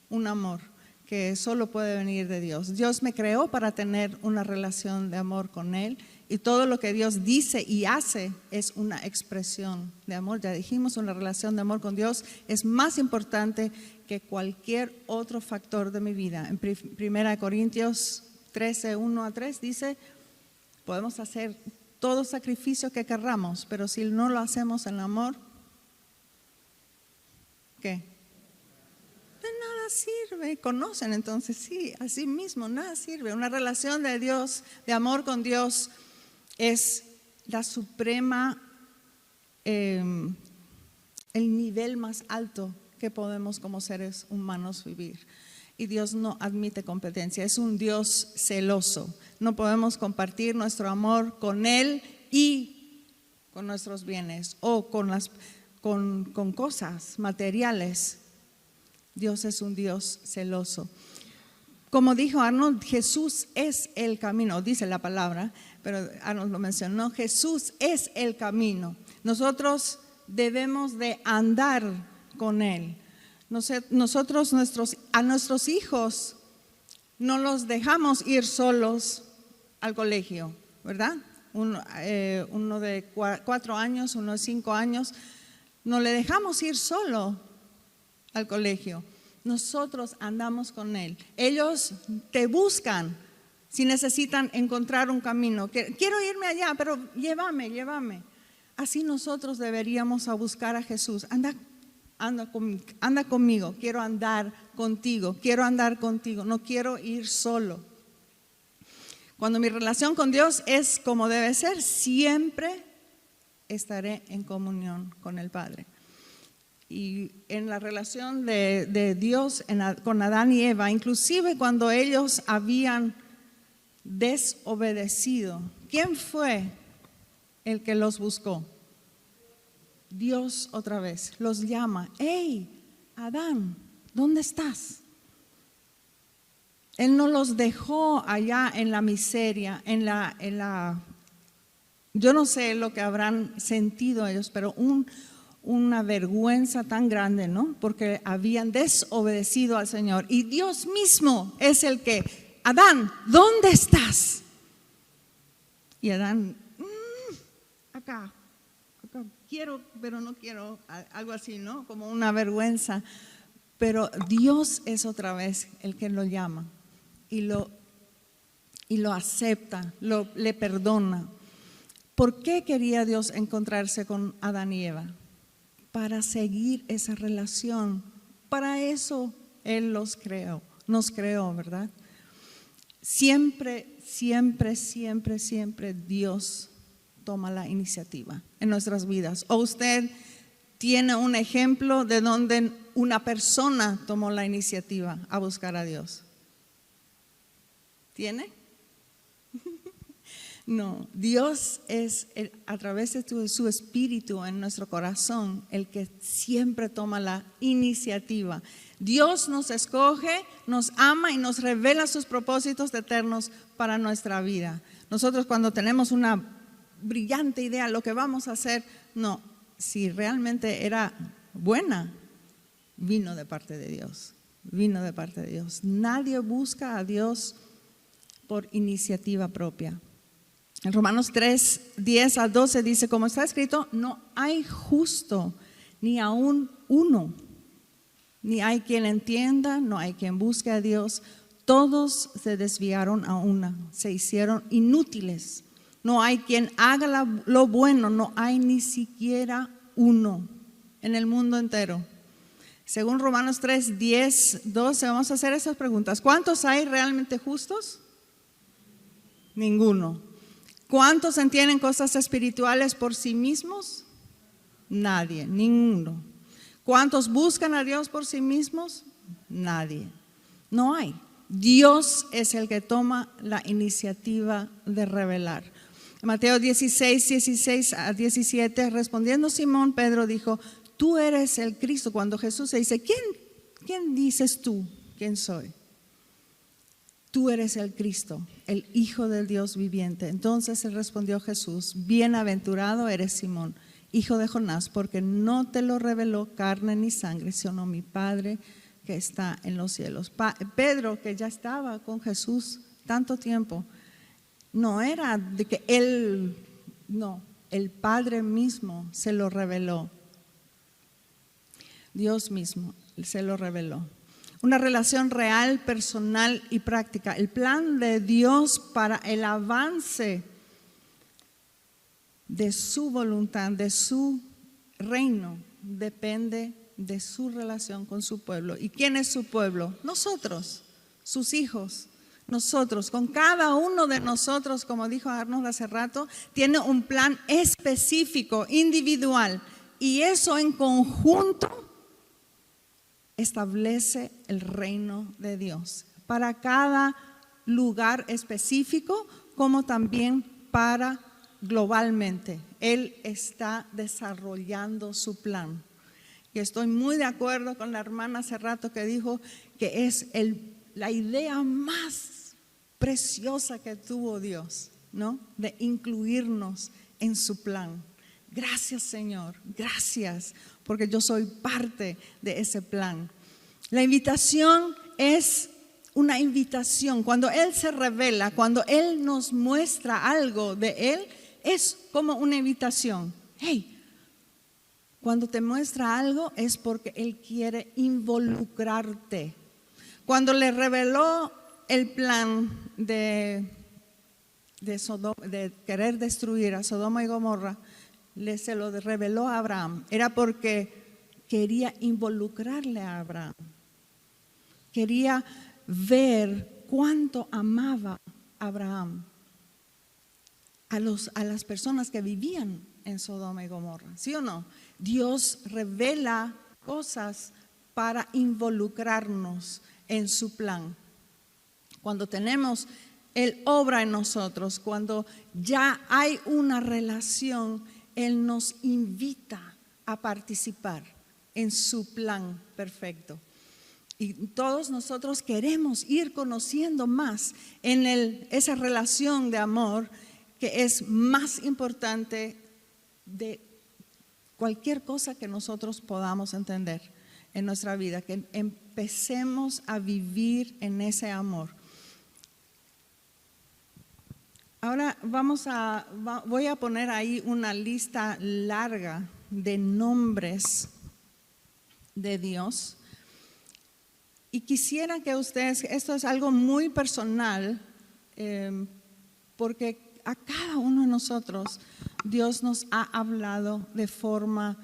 un amor que solo puede venir de Dios. Dios me creó para tener una relación de amor con Él, y todo lo que Dios dice y hace es una expresión de amor. Ya dijimos, una relación de amor con Dios es más importante que cualquier otro factor de mi vida. En 1 Corintios 13:1-3 dice: podemos hacer todo sacrificio que querramos, pero si no lo hacemos en amor, ¿qué? De nada nada sirve. Conocen entonces, sí, así mismo, nada sirve. Una relación de Dios, de amor con Dios, es la suprema, el nivel más alto que podemos como seres humanos vivir. Y Dios no admite competencia, es un Dios celoso. No podemos compartir nuestro amor con Él y con nuestros bienes o con cosas materiales. Dios es un Dios celoso. Como dijo Arnold, Jesús es el camino, dice la palabra, pero Arnold lo mencionó, Jesús es el camino. Nosotros debemos de andar con Él. Nosotros a nuestros hijos no los dejamos ir solos al colegio, ¿verdad? Uno de 4 años, uno de 5 años, no le dejamos ir solo al colegio. Nosotros andamos con Él. Ellos te buscan si necesitan encontrar un camino. Quiero irme allá, pero llévame. Así nosotros deberíamos a buscar a Jesús. Anda conmigo, quiero andar contigo, no quiero ir solo. Cuando mi relación con Dios es como debe ser, siempre estaré en comunión con el Padre. Y en la relación de Dios con Adán y Eva, inclusive cuando ellos habían desobedecido, ¿quién fue el que los buscó? Dios otra vez los llama. ¡Hey, Adán, ¿dónde estás? Él no los dejó allá en la miseria, yo no sé lo que habrán sentido ellos, pero una vergüenza tan grande, ¿no? Porque habían desobedecido al Señor. Y Dios mismo es el que, Adán, ¿dónde estás? Y Adán, acá. Quiero, pero no quiero, algo así, ¿no? Como una vergüenza. Pero Dios es otra vez el que lo llama y lo acepta, le perdona. ¿Por qué quería Dios encontrarse con Adán y Eva? Para seguir esa relación. Para eso Él nos creó, ¿verdad? Siempre Dios toma la iniciativa en nuestras vidas. ¿O usted tiene un ejemplo de donde una persona tomó la iniciativa a buscar a Dios? ¿Tiene? No, Dios es a través de su espíritu en nuestro corazón el que siempre toma la iniciativa. Dios nos escoge, nos ama y nos revela sus propósitos eternos para nuestra vida. Nosotros cuando tenemos una brillante idea lo que vamos a hacer, no, si realmente era buena, vino de parte de Dios. Nadie busca a Dios por iniciativa propia. En Romanos 3, 10 a 12 dice, como está escrito, no hay justo ni aún uno, ni hay quien entienda, no hay quien busque a Dios. Todos se desviaron a una, se hicieron inútiles. No hay quien haga lo bueno, no hay ni siquiera uno en el mundo entero. Según Romanos 3, 10, 12, vamos a hacer esas preguntas. ¿Cuántos hay realmente justos? Ninguno. ¿Cuántos entienden cosas espirituales por sí mismos? Nadie, ninguno. ¿Cuántos buscan a Dios por sí mismos? Nadie. No hay. Dios es el que toma la iniciativa de revelar. Mateo 16, 16 a 17, respondiendo Simón, Pedro dijo, tú eres el Cristo. Cuando Jesús se dice, ¿quién dices tú? ¿Quién soy? Tú eres el Cristo, el Hijo del Dios viviente. Entonces le respondió Jesús, bienaventurado eres Simón, hijo de Jonás, porque no te lo reveló carne ni sangre, sino mi Padre que está en los cielos. Pedro, que ya estaba con Jesús tanto tiempo, no era de que él, no, el Padre mismo se lo reveló. Dios mismo se lo reveló. Una relación real, personal y práctica. El plan de Dios para el avance de su voluntad, de su reino, depende de su relación con su pueblo. ¿Y quién es su pueblo? Nosotros, sus hijos. Nosotros, con cada uno de nosotros, como dijo Arnold hace rato, tiene un plan específico, individual. Y eso en conjunto establece el reino de Dios para cada lugar específico, como también para globalmente. Él está desarrollando su plan. Y estoy muy de acuerdo con la hermana hace rato que dijo que es la idea más preciosa que tuvo Dios, ¿no? De incluirnos en su plan. Gracias, Señor, gracias, porque yo soy parte de ese plan. La invitación es una invitación. Cuando Él se revela, cuando Él nos muestra algo de Él, es como una invitación. Hey, cuando te muestra algo es porque Él quiere involucrarte. Cuando le reveló el plan de querer destruir a Sodoma y Gomorra, se lo reveló a Abraham. Era porque quería involucrarle a Abraham. Quería ver cuánto amaba Abraham a las personas que vivían en Sodoma y Gomorra. ¿Sí o no? Dios revela cosas para involucrarnos en su plan. Cuando tenemos Él obra en nosotros, cuando ya hay una relación, Él nos invita a participar en su plan perfecto. Y todos nosotros queremos ir conociendo más en esa relación de amor que es más importante de cualquier cosa que nosotros podamos entender en nuestra vida, que empecemos a vivir en ese amor. Ahora voy a poner ahí una lista larga de nombres de Dios. Y quisiera que ustedes, esto es algo muy personal, porque a cada uno de nosotros Dios nos ha hablado de forma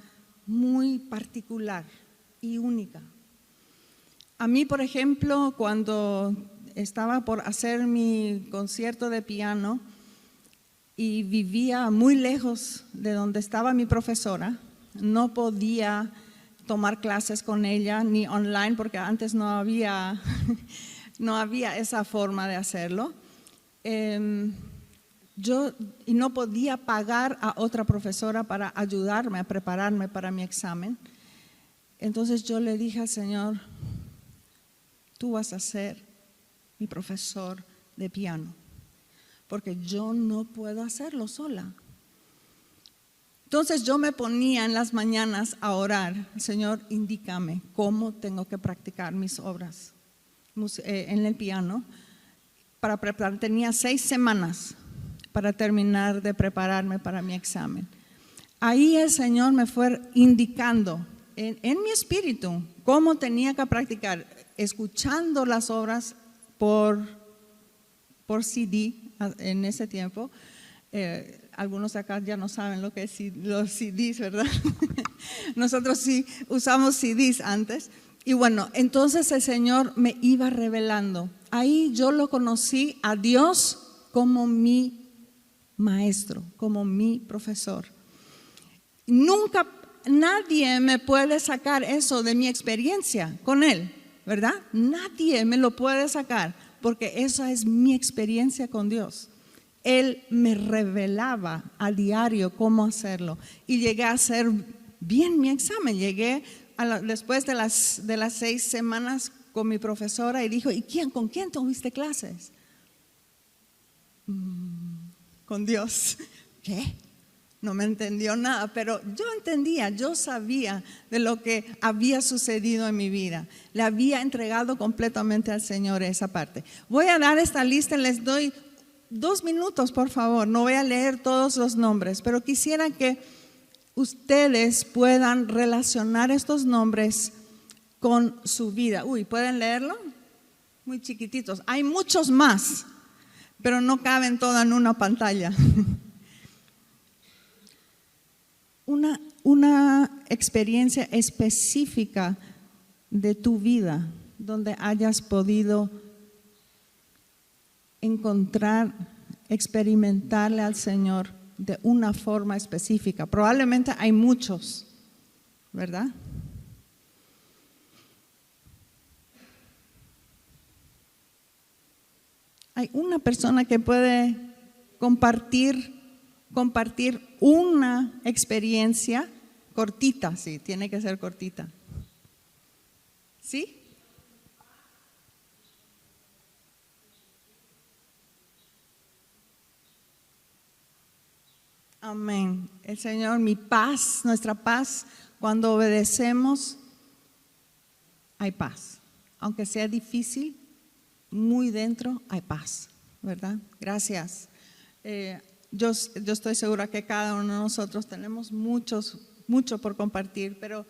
muy particular y única. A mí, por ejemplo, cuando estaba por hacer mi concierto de piano y vivía muy lejos de donde estaba mi profesora, no podía tomar clases con ella ni online porque antes no había esa forma de hacerlo. Y no podía pagar a otra profesora para ayudarme a prepararme para mi examen. Entonces yo le dije al Señor, tú vas a ser mi profesor de piano, porque yo no puedo hacerlo sola. Entonces yo me ponía en las mañanas a orar, Señor, indícame cómo tengo que practicar mis obras en el piano para preparar. Tenía 6 semanas para terminar de prepararme para mi examen. Ahí el Señor me fue indicando en mi espíritu cómo tenía que practicar, escuchando las obras por CD en ese tiempo. Algunos de acá ya no saben lo que es los CDs, ¿verdad? Nosotros sí usamos CDs antes. Y bueno, entonces el Señor me iba revelando. Ahí yo lo conocí a Dios como mi maestro, como mi profesor. Nunca nadie me puede sacar eso de mi experiencia con Él, ¿verdad? Nadie me lo puede sacar porque esa es mi experiencia con Dios. Él me revelaba a diario cómo hacerlo y llegué a hacer bien mi examen. Llegué después de las 6 semanas con mi profesora y dijo, ¿y con quién tuviste clases? Con Dios. ¿Qué? No me entendió nada, pero yo entendía, yo sabía de lo que había sucedido en mi vida. Le había entregado completamente al Señor esa parte. Voy a dar esta lista, les doy 2 minutos, por favor. No voy a leer todos los nombres, pero quisiera que ustedes puedan relacionar estos nombres con su vida. ¿Pueden leerlo? Muy chiquititos. Hay muchos más, pero no caben todas en una pantalla. una experiencia específica de tu vida donde hayas podido encontrar, experimentarle al Señor de una forma específica? Probablemente hay muchos, ¿verdad? Hay una persona que puede compartir una experiencia cortita, sí, tiene que ser cortita. ¿Sí? Amén. El Señor, mi paz, nuestra paz, cuando obedecemos, hay paz. Aunque sea difícil, muy dentro hay paz, ¿verdad? Gracias. Yo estoy segura que cada uno de nosotros tenemos mucho por compartir, pero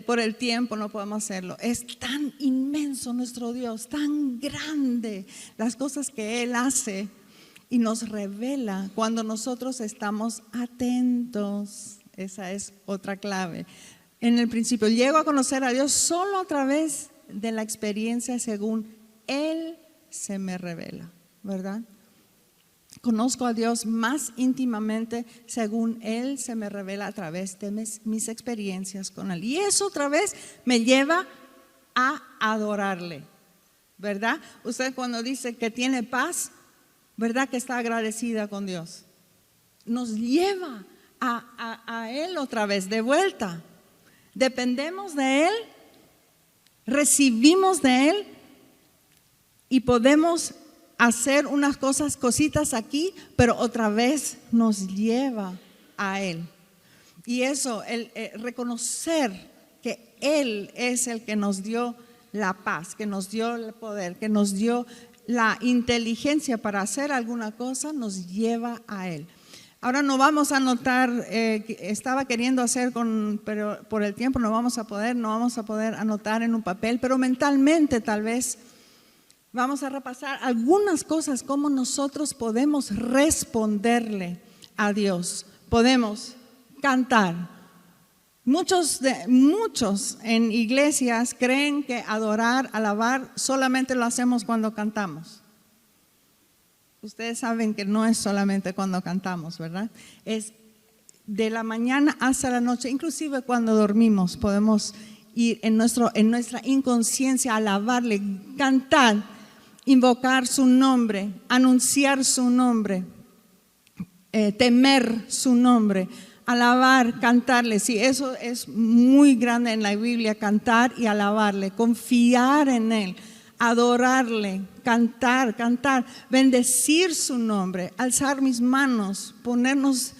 por el tiempo no podemos hacerlo. Es tan inmenso nuestro Dios, tan grande las cosas que Él hace y nos revela cuando nosotros estamos atentos. Esa es otra clave. En el principio, llego a conocer a Dios solo a través de la experiencia según Él se me revela, ¿verdad? Conozco a Dios más íntimamente según Él se me revela a través de mis experiencias con Él. Y eso otra vez me lleva a adorarle, ¿verdad? Usted cuando dice que tiene paz, ¿verdad? Que está agradecida con Dios. Nos lleva a Él otra vez, de vuelta. Dependemos de Él, recibimos de Él y podemos hacer unas cositas aquí, pero otra vez nos lleva a Él. Y eso, reconocer que Él es el que nos dio la paz, que nos dio el poder, que nos dio la inteligencia para hacer alguna cosa, nos lleva a Él. Ahora no vamos a anotar, estaba queriendo hacer, pero por el tiempo no vamos a poder anotar en un papel, pero mentalmente tal vez vamos a repasar algunas cosas, cómo nosotros podemos responderle a Dios. Podemos cantar. Muchos en iglesias creen que adorar, alabar, solamente lo hacemos cuando cantamos. Ustedes saben que no es solamente cuando cantamos, ¿verdad? Es de la mañana hasta la noche, inclusive cuando dormimos, podemos ir en nuestra inconsciencia a alabarle, cantar, invocar su nombre, anunciar su nombre, temer su nombre, alabar, cantarle. Sí, eso es muy grande en la Biblia, cantar y alabarle, confiar en Él, adorarle, cantar, bendecir su nombre, alzar mis manos, ponernos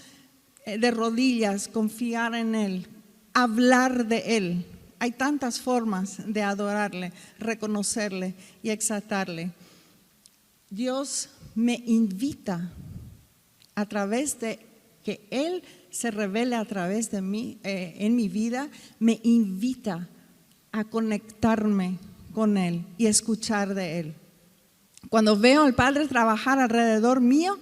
de rodillas, confiar en Él, hablar de Él. Hay tantas formas de adorarle, reconocerle y exaltarle. Dios me invita a través de que Él se revele a través de mí, en mi vida, me invita a conectarme con Él y escuchar de Él. Cuando veo al Padre trabajar alrededor mío,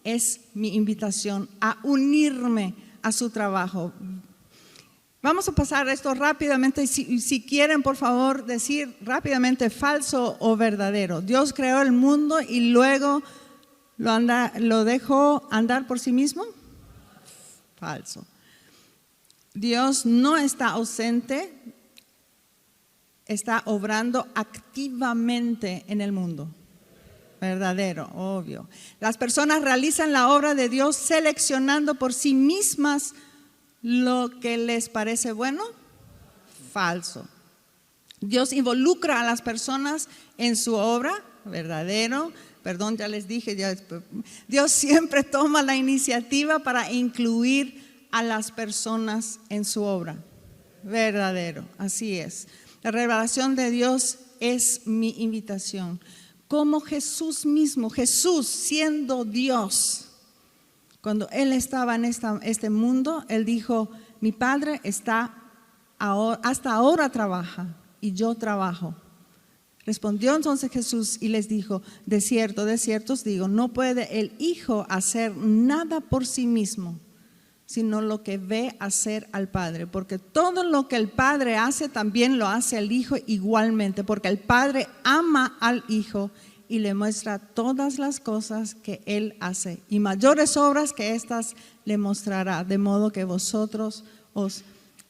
es mi invitación a unirme a su trabajo. Vamos a pasar esto rápidamente. Si quieren, por favor, decir rápidamente falso o verdadero. Dios creó el mundo y luego lo dejó andar por sí mismo. Falso. Dios no está ausente, está obrando activamente en el mundo. Verdadero, obvio. Las personas realizan la obra de Dios seleccionando por sí mismas lo que les parece bueno. Falso. Dios involucra a las personas en su obra. Verdadero. Perdón, ya les dije, Dios siempre toma la iniciativa para incluir a las personas en su obra. Verdadero, así es. La revelación de Dios es mi invitación. Como Jesús mismo, Jesús siendo Dios, cuando Él estaba en este mundo, Él dijo, mi Padre hasta ahora trabaja y yo trabajo. Respondió entonces Jesús y les dijo, de cierto os digo, no puede el Hijo hacer nada por sí mismo, sino lo que ve hacer al Padre, porque todo lo que el Padre hace también lo hace el Hijo igualmente, porque el Padre ama al Hijo y le muestra todas las cosas que Él hace, y mayores obras que estas le mostrará, de modo que vosotros os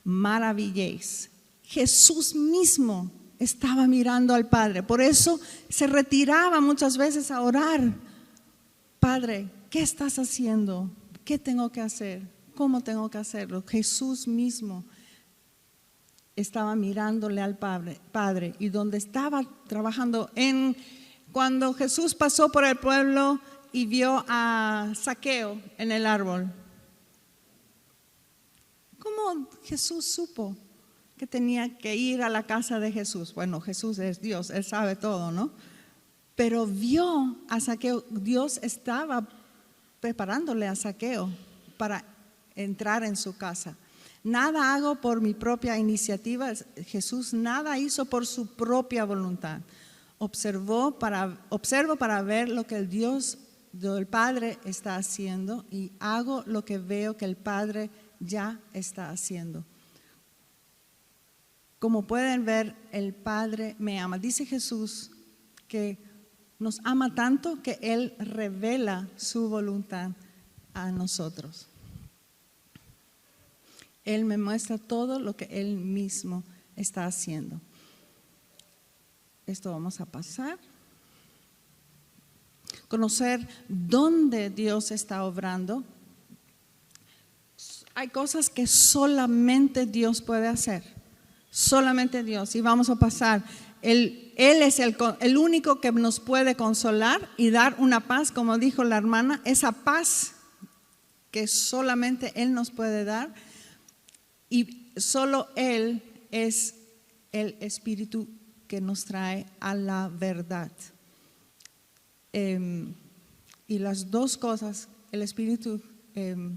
maravilléis. Jesús mismo estaba mirando al Padre, por eso se retiraba muchas veces a orar. Padre, ¿qué estás haciendo? ¿Qué tengo que hacer? ¿Cómo tengo que hacerlo? Jesús mismo estaba mirándole al Padre, y donde estaba trabajando cuando Jesús pasó por el pueblo y vio a Zaqueo en el árbol. ¿Cómo Jesús supo que tenía que ir a la casa de Jesús? Bueno, Jesús es Dios, Él sabe todo, ¿no? Pero vio a Zaqueo, Dios estaba preparándole a Zaqueo para entrar en su casa. Nada hago por mi propia iniciativa. Jesús nada hizo por su propia voluntad. Observo para ver lo que el Padre está haciendo, y hago lo que veo que el Padre ya está haciendo. Como pueden ver, el Padre me ama. Dice Jesús que nos ama tanto que Él revela su voluntad a nosotros. Él me muestra todo lo que Él mismo está haciendo. Esto vamos a pasar. Conocer dónde Dios está obrando. Hay cosas que solamente Dios puede hacer. Solamente Dios. Y vamos a pasar. Él es el único que nos puede consolar y dar una paz, como dijo la hermana, esa paz que solamente Él nos puede dar. Y solo Él es el Espíritu que nos trae a la verdad. Y las dos cosas, el Espíritu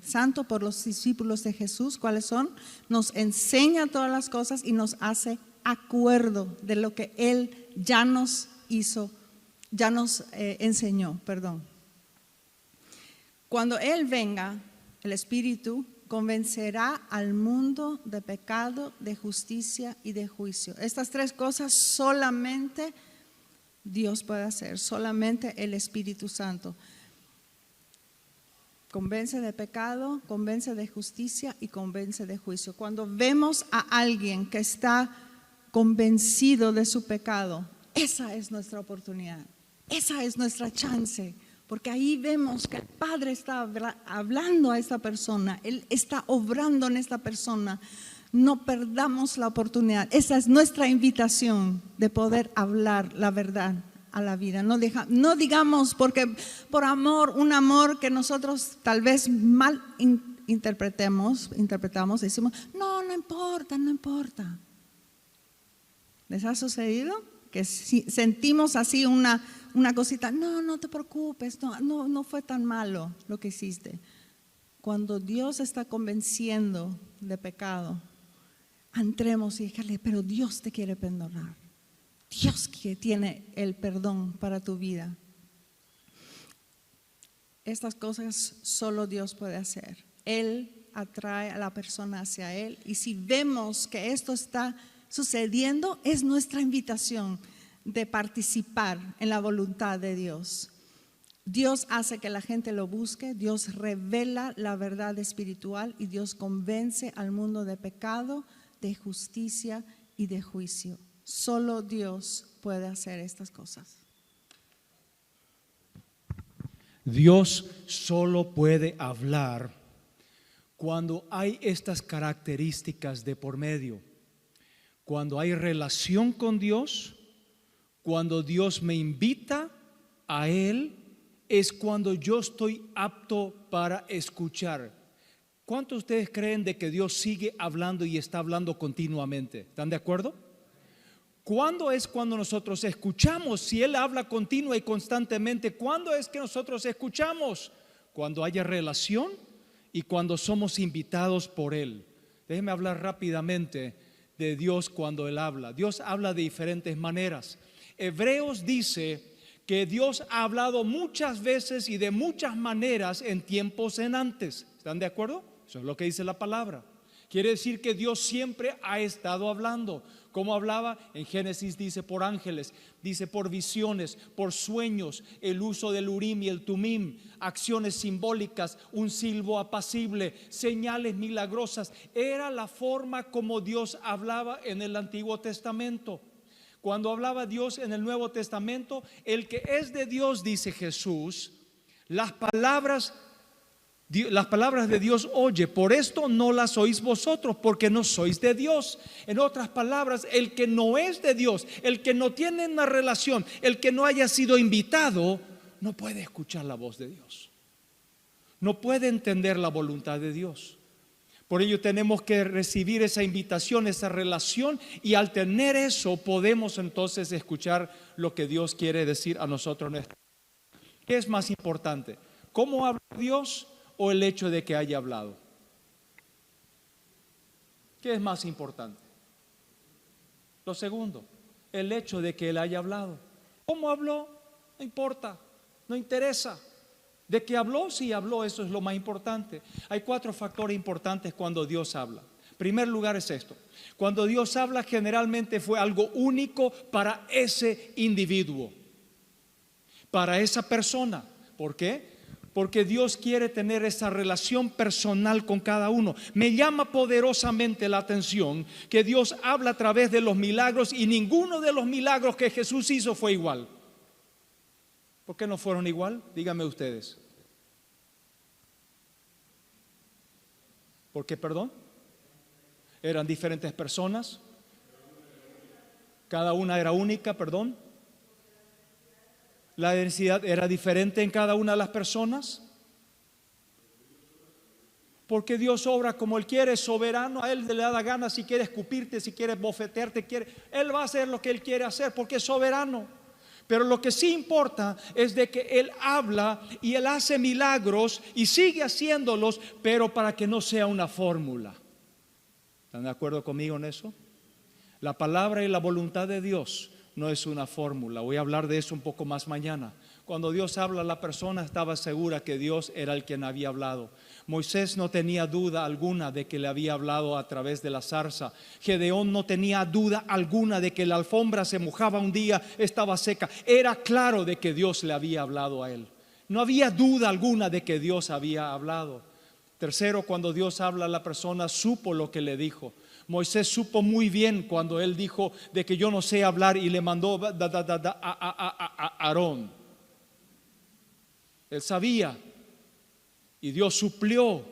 Santo por los discípulos de Jesús, ¿cuáles son? Nos enseña todas las cosas y nos hace acuerdo de lo que Él ya nos hizo, ya nos enseñó, perdón. Cuando Él venga, el Espíritu convencerá al mundo de pecado, de justicia y de juicio. Estas tres cosas solamente Dios puede hacer, solamente el Espíritu Santo. Convence de pecado, convence de justicia y convence de juicio. Cuando vemos a alguien que está convencido de su pecado, esa es nuestra oportunidad, esa es nuestra chance. Porque ahí vemos que el Padre está hablando a esta persona, Él está obrando en esta persona. No perdamos la oportunidad. Esa es nuestra invitación de poder hablar la verdad a la vida. No digamos porque por amor, un amor que nosotros tal vez mal interpretamos, decimos, no importa, no importa. ¿Les ha sucedido? Que si sentimos así una cosita, no te preocupes, no fue tan malo lo que hiciste. Cuando Dios está convenciendo de pecado, entremos y dígale, pero Dios te quiere perdonar. Dios que tiene el perdón para tu vida. Estas cosas solo Dios puede hacer. Él atrae a la persona hacia Él, y si vemos que esto está sucediendo, es nuestra invitación de participar en la voluntad de Dios. Dios hace que la gente lo busque, Dios revela la verdad espiritual y Dios convence al mundo de pecado, de justicia y de juicio. Solo Dios puede hacer estas cosas. Dios solo puede hablar cuando hay estas características de por medio. Cuando hay relación con Dios, cuando Dios me invita a Él, es cuando yo estoy apto para escuchar. ¿Cuántos de ustedes creen de que Dios sigue hablando y está hablando continuamente? ¿Están de acuerdo? ¿Cuándo es cuando nosotros escuchamos? Si Él habla continua y constantemente, ¿cuándo es que nosotros escuchamos? Cuando haya relación y cuando somos invitados por Él. Déjenme hablar rápidamente de Dios cuando Él habla. Dios habla de diferentes maneras. Hebreos dice que Dios ha hablado muchas veces y de muchas maneras en tiempos en antes. ¿Están de acuerdo? Eso es lo que dice la palabra. Quiere decir que Dios siempre ha estado hablando. ¿Cómo hablaba? En Génesis dice por ángeles, dice por visiones, por sueños, el uso del Urim y el Tumim, acciones simbólicas, un silbo apacible, señales milagrosas. Era la forma como Dios hablaba en el Antiguo Testamento. Cuando hablaba Dios en el Nuevo Testamento, el que es de Dios, dice Jesús, las palabras de Dios oye, por esto no las oís vosotros, porque no sois de Dios. En otras palabras, el que no es de Dios, el que no tiene una relación, el que no haya sido invitado, no puede escuchar la voz de Dios, no puede entender la voluntad de Dios. Por ello tenemos que recibir esa invitación, esa relación, y al tener eso podemos entonces escuchar lo que Dios quiere decir a nosotros. ¿Qué es más importante? ¿Cómo habla Dios o el hecho de que haya hablado? ¿Qué es más importante? Lo segundo, el hecho de que Él haya hablado. ¿Cómo habló? No importa, no interesa. ¿De qué habló? Sí habló, eso es lo más importante. Hay 4 factores importantes cuando Dios habla. En primer lugar es esto: cuando Dios habla, generalmente fue algo único para ese individuo, para esa persona. ¿Por qué? Porque Dios quiere tener esa relación personal con cada uno. Me llama poderosamente la atención que Dios habla a través de los milagros, y ninguno de los milagros que Jesús hizo fue igual. ¿Por qué no fueron igual? Díganme ustedes. ¿Por qué, perdón? ¿Eran diferentes personas? ¿Cada una era única, perdón? ¿La densidad era diferente en cada una de las personas? Porque Dios obra como Él quiere, es soberano. A Él le da gana, si quiere escupirte, si quiere bofetearte, Él va a hacer lo que Él quiere hacer, porque es soberano. Pero lo que sí importa es de que Él habla y Él hace milagros y sigue haciéndolos, pero para que no sea una fórmula. ¿Están de acuerdo conmigo en eso? La palabra y la voluntad de Dios no es una fórmula. Voy a hablar de eso un poco más mañana. Cuando Dios habla, la persona estaba segura que Dios era el quien había hablado. Moisés no tenía duda alguna de que le había hablado a través de la zarza. Gedeón no tenía duda alguna de que la alfombra se mojaba un día, estaba seca. Era claro de que Dios le había hablado a él. No había duda alguna de que Dios había hablado. Tercero, cuando Dios habla, la persona supo lo que le dijo. Moisés supo muy bien cuando él dijo de que yo no sé hablar, y le mandó a Aarón. Él sabía, y Dios suplió,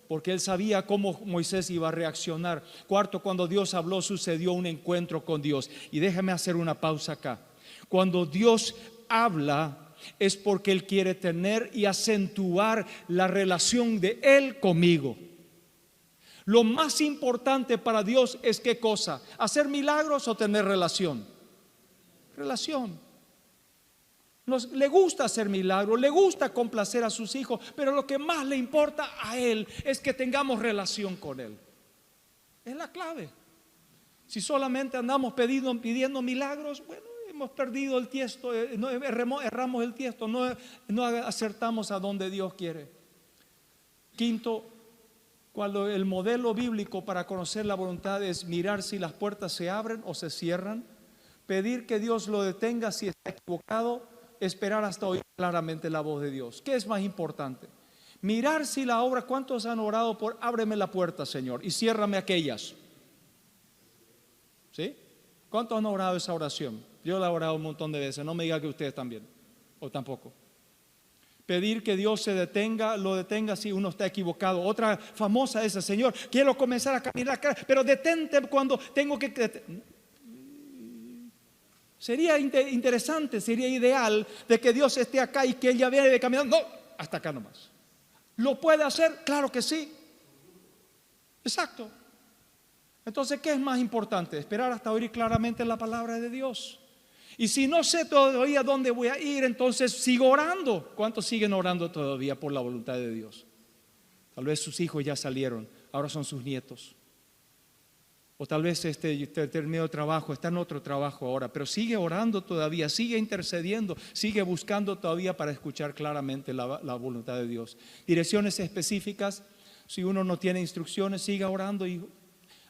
porque él sabía cómo Moisés iba a reaccionar. Cuarto, cuando Dios habló, sucedió un encuentro con Dios. Y déjame hacer una pausa acá. Cuando Dios habla, es porque Él quiere tener y acentuar la relación de Él conmigo. Lo más importante para Dios es ¿qué cosa? ¿Hacer milagros o tener relación? Relación. Le gusta hacer milagros, le gusta complacer a sus hijos, pero lo que más le importa a Él es que tengamos relación con Él. Es la clave. Si solamente andamos pidiendo milagros, bueno, hemos perdido el tiesto, erramos el tiesto, no acertamos a donde Dios quiere. Quinto, cuando el modelo bíblico para conocer la voluntad es mirar si las puertas se abren o se cierran, pedir que Dios lo detenga si está equivocado, esperar hasta oír claramente la voz de Dios. ¿Qué es más importante? Mirar si la obra. ¿Cuántos han orado por ábreme la puerta, Señor, y ciérrame aquellas? ¿Sí? ¿Cuántos han orado esa oración? Yo la he orado un montón de veces. No me diga que ustedes también, o tampoco. Pedir que Dios se detenga, lo detenga si uno está equivocado. Otra famosa es: Señor, quiero comenzar a caminar, pero detente cuando tengo que. Sería interesante, sería ideal de que Dios esté acá y que Él ya viene de caminar. No, hasta acá nomás. ¿Lo puede hacer? Claro que sí. Exacto. Entonces, ¿qué es más importante? Esperar hasta oír claramente la palabra de Dios. Y si no sé todavía dónde voy a ir, entonces sigo orando. ¿Cuántos siguen orando todavía por la voluntad de Dios? Tal vez sus hijos ya salieron, ahora son sus nietos. O tal vez terminó el trabajo, está en otro trabajo ahora, pero sigue orando todavía, sigue intercediendo, sigue buscando todavía para escuchar claramente la voluntad de Dios. Direcciones específicas. Si uno no tiene instrucciones, siga orando.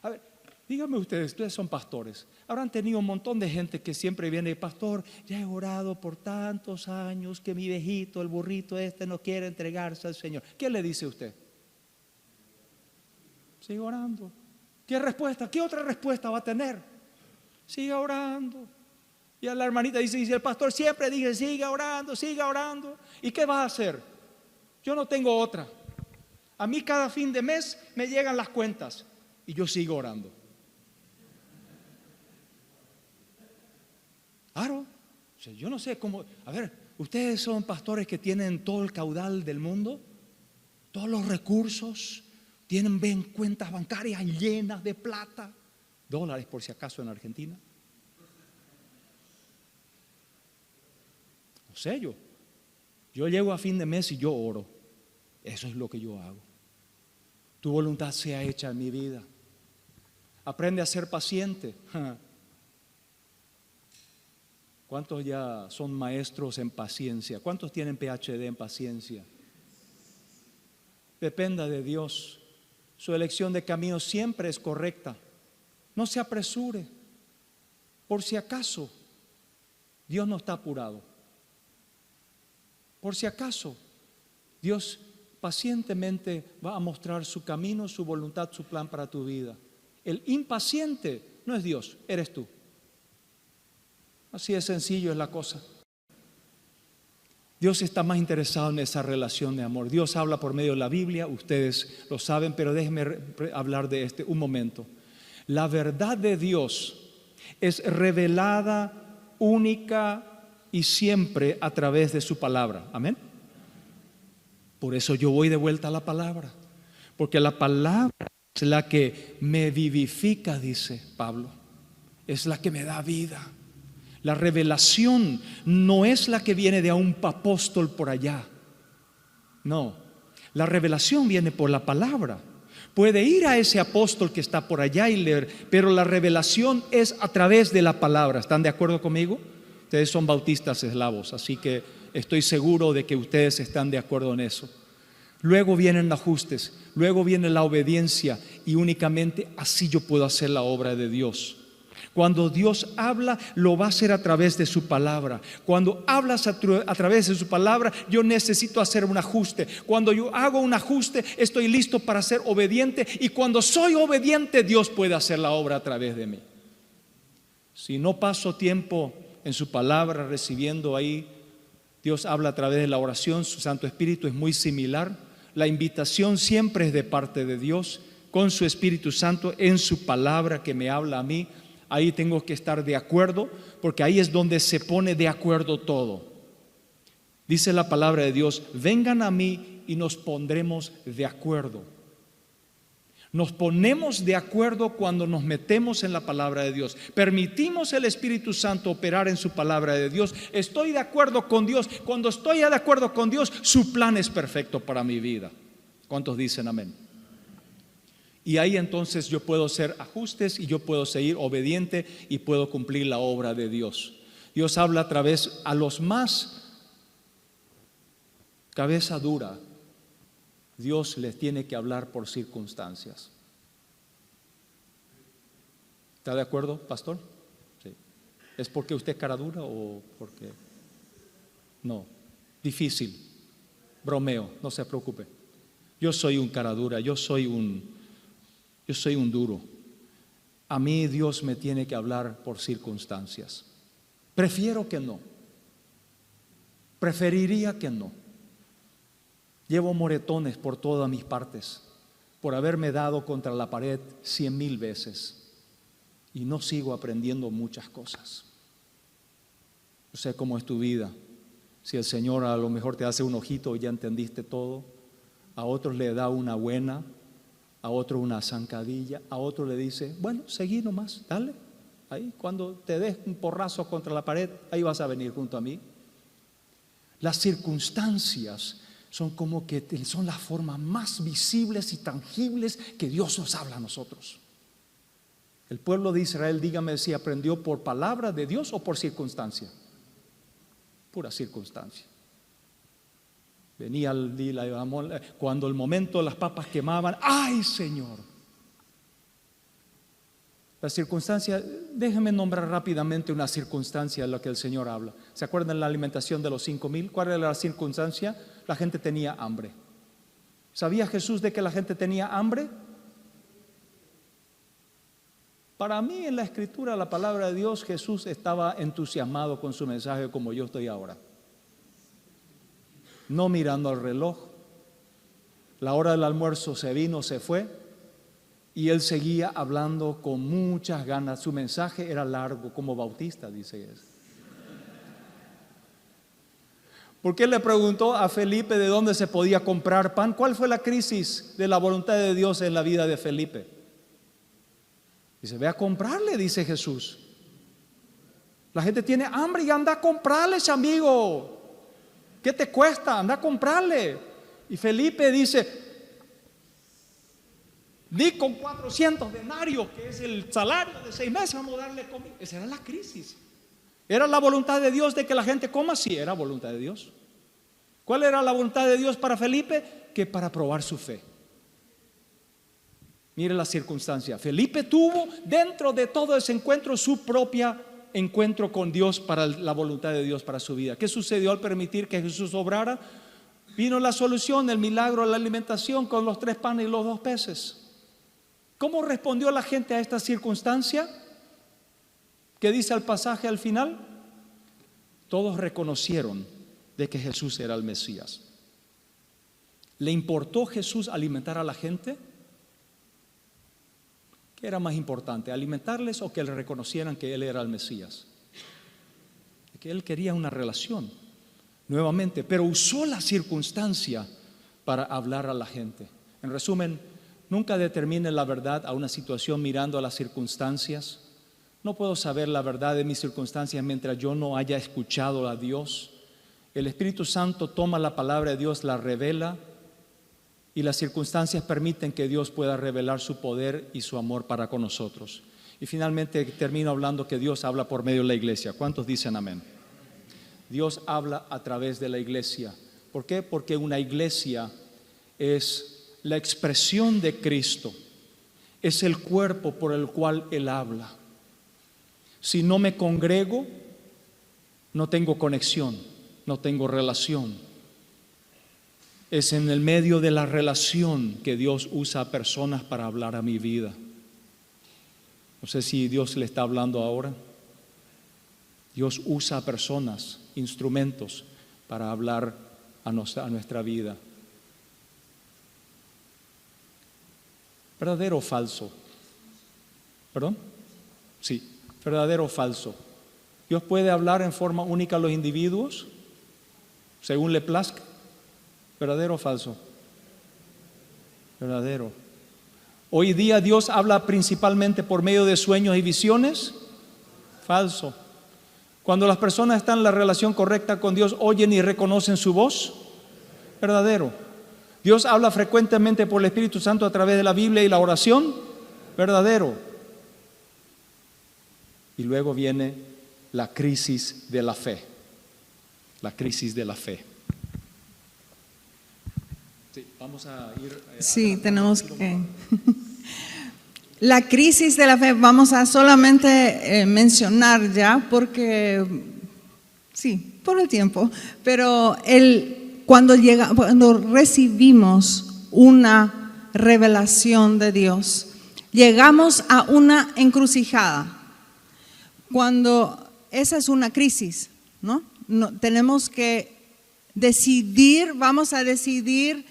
A ver, díganme ustedes son pastores. Habrán tenido un montón de gente que siempre viene, pastor, ya he orado por tantos años que mi viejito, el burrito no quiere entregarse al Señor. ¿Qué le dice usted? Siga orando. ¿Qué respuesta? ¿Qué otra respuesta va a tener? Siga orando. Y a la hermanita dice, y el pastor siempre dice, siga orando, siga orando. ¿Y qué va a hacer? Yo no tengo otra. A mí cada fin de mes me llegan las cuentas y yo sigo orando. Claro, yo no sé cómo. A ver, ustedes son pastores que tienen todo el caudal del mundo, todos los recursos, ven cuentas bancarias llenas de plata, dólares por si acaso en Argentina. No sé yo llego a fin de mes y yo oro. Eso es lo que yo hago. Tu voluntad sea hecha en mi vida. Aprende a ser paciente. ¿Cuántos ya son maestros en paciencia? ¿Cuántos tienen PhD en paciencia? Dependa de Dios. Su elección de camino siempre es correcta. No se apresure. Por si acaso, Dios no está apurado. Por si acaso, Dios pacientemente va a mostrar su camino, su voluntad, su plan para tu vida. El impaciente no es Dios, eres tú. Así de sencillo es la cosa. Dios está más interesado en esa relación de amor. Dios habla por medio de la Biblia, ustedes lo saben, pero déjenme hablar de un momento. La verdad de Dios es revelada única y siempre a través de su palabra. Amén. Por eso yo voy de vuelta a la palabra, porque la palabra es la que me vivifica, dice Pablo, es la que me da vida. La revelación no es la que viene de un apóstol por allá. No, la revelación viene por la palabra. Puede ir a ese apóstol que está por allá y leer, pero la revelación es a través de la palabra. ¿Están de acuerdo conmigo? Ustedes son bautistas eslavos, así que estoy seguro de que ustedes están de acuerdo en eso. Luego vienen ajustes, luego viene la obediencia y únicamente así yo puedo hacer la obra de Dios. Cuando Dios habla, lo va a hacer a través de su palabra. Cuando hablas a través de su palabra, yo necesito hacer un ajuste. Cuando yo hago un ajuste, estoy listo para ser obediente. Y cuando soy obediente, Dios puede hacer la obra a través de mí. Si no paso tiempo en su palabra recibiendo ahí, Dios habla a través de la oración, su Santo Espíritu es muy similar. La invitación siempre es de parte de Dios, con su Espíritu Santo en su palabra que me habla a mí. Ahí tengo que estar de acuerdo, porque ahí es donde se pone de acuerdo todo. Dice la palabra de Dios, vengan a mí y nos pondremos de acuerdo. Nos ponemos de acuerdo cuando nos metemos en la palabra de Dios. Permitimos el Espíritu Santo operar en su palabra de Dios. Estoy de acuerdo con Dios. Cuando estoy de acuerdo con Dios, su plan es perfecto para mi vida. ¿Cuántos dicen amén? Y ahí entonces yo puedo hacer ajustes y yo puedo seguir obediente y puedo cumplir la obra de Dios. Dios habla a través a los más cabeza dura. Dios les tiene que hablar por circunstancias. ¿Está de acuerdo, pastor? Sí. ¿Es porque usted es cara dura o porque? No, difícil. Bromeo, no se preocupe. Yo soy un cara dura, yo soy un duro. A mí Dios me tiene que hablar por circunstancias. Prefiero que no. Preferiría que no. Llevo moretones por todas mis partes por haberme dado contra la pared 100,000 veces y no sigo aprendiendo muchas cosas. No sé cómo es tu vida. Si el Señor a lo mejor te hace un ojito y ya entendiste todo, a otros le da una buena, a otro una zancadilla, a otro le dice, bueno, seguí nomás, dale. Ahí cuando te des un porrazo contra la pared, ahí vas a venir junto a mí. Las circunstancias son como que son las formas más visibles y tangibles que Dios nos habla a nosotros. El pueblo de Israel, dígame si aprendió por palabra de Dios o por circunstancia. Pura circunstancia. Venía el día, cuando el momento las papas quemaban, ¡ay, Señor! La circunstancia, déjenme nombrar rápidamente una circunstancia en la que el Señor habla. ¿Se acuerdan de la alimentación de los 5,000? ¿Cuál era la circunstancia? La gente tenía hambre. ¿Sabía Jesús de que la gente tenía hambre? Para mí en la Escritura, la palabra de Dios, Jesús estaba entusiasmado con su mensaje como yo estoy ahora. No mirando al reloj. La hora del almuerzo se vino, se fue, y él seguía hablando con muchas ganas. Su mensaje era largo, como Bautista, dice él. Porque él le preguntó a Felipe de dónde se podía comprar pan. ¿Cuál fue la crisis de la voluntad de Dios en la vida de Felipe? Dice, ve a comprarle, dice Jesús. La gente tiene hambre y anda a comprarles, amigo. ¿Qué te cuesta? Anda a comprarle. Y Felipe dice, ni con 400 denarios, que es el salario de 6 meses, vamos a darle comida. Esa era la crisis. ¿Era la voluntad de Dios de que la gente coma? Sí, era voluntad de Dios. ¿Cuál era la voluntad de Dios para Felipe? Que para probar su fe. Mire la circunstancia. Felipe tuvo dentro de todo ese encuentro su propia encuentro con Dios, para la voluntad de Dios para su vida. ¿Qué sucedió al permitir que Jesús obrara? Vino la solución, el milagro, la alimentación con los 3 panes y los 2 peces. ¿Cómo respondió la gente a esta circunstancia? ¿Qué dice el pasaje al final? Todos reconocieron de que Jesús era el Mesías. ¿Le importó Jesús alimentar a la gente? ¿Qué era más importante, alimentarles o que le reconocieran que Él era el Mesías? Que Él quería una relación, nuevamente, pero usó la circunstancia para hablar a la gente. En resumen, nunca determine la verdad a una situación mirando a las circunstancias. No puedo saber la verdad de mis circunstancias mientras yo no haya escuchado a Dios. El Espíritu Santo toma la palabra de Dios, la revela, y las circunstancias permiten que Dios pueda revelar su poder y su amor para con nosotros. Y finalmente termino hablando que Dios habla por medio de la iglesia. ¿Cuántos dicen amén? Dios habla a través de la iglesia. ¿Por qué? Porque una iglesia es la expresión de Cristo, es el cuerpo por el cual Él habla. Si no me congrego, no tengo conexión, no tengo relación. Es en el medio de la relación que Dios usa a personas para hablar a mi vida. No sé si Dios le está hablando ahora. Dios usa a personas, instrumentos, para hablar a nuestra vida. ¿Verdadero o falso? ¿Perdón? Sí, verdadero o falso. Dios puede hablar en forma única a los individuos, según le plazca. ¿Verdadero o falso? Verdadero. Hoy día Dios habla principalmente por medio de sueños y visiones. Falso. Cuando las personas están en la relación correcta con Dios, oyen y reconocen su voz. Verdadero. Dios habla frecuentemente por el Espíritu Santo a través de la Biblia y la oración. Verdadero. Y luego viene la crisis de la fe. La crisis de la fe. Sí, vamos a ir. Sí, tenemos que. La crisis de la fe, vamos a solamente mencionar ya, porque sí, por el tiempo, pero cuando recibimos una revelación de Dios, llegamos a una encrucijada. Cuando esa es una crisis, ¿no? Tenemos que decidir, vamos a decidir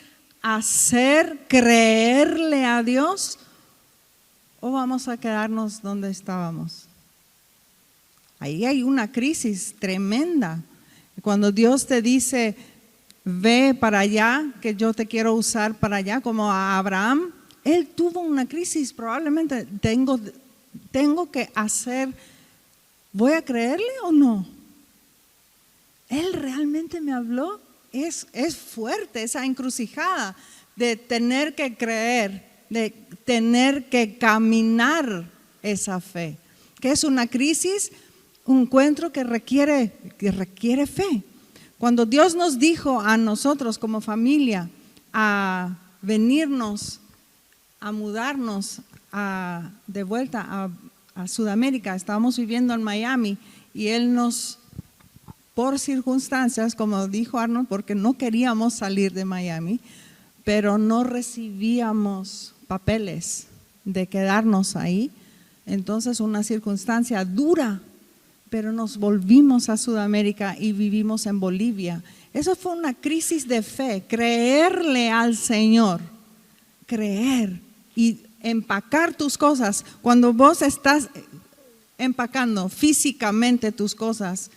creerle a Dios, o vamos a quedarnos donde estábamos. Ahí hay una crisis tremenda. Cuando Dios te dice, ve para allá, que yo te quiero usar para allá, como a Abraham, él tuvo una crisis. Probablemente tengo que hacer, ¿voy a creerle o no? ¿Él realmente me habló? Es fuerte esa encrucijada de tener que creer, de tener que caminar esa fe. Que es una crisis, un encuentro que requiere fe. Cuando Dios nos dijo a nosotros como familia a venirnos, a mudarnos de vuelta a Sudamérica, estábamos viviendo en Miami y Él nos, por circunstancias, como dijo Arnold, porque no queríamos salir de Miami, pero no recibíamos papeles de quedarnos ahí. Entonces una circunstancia dura, pero nos volvimos a Sudamérica y vivimos en Bolivia. Eso fue una crisis de fe, creerle al Señor, creer y empacar tus cosas. Cuando vos estás empacando físicamente tus cosas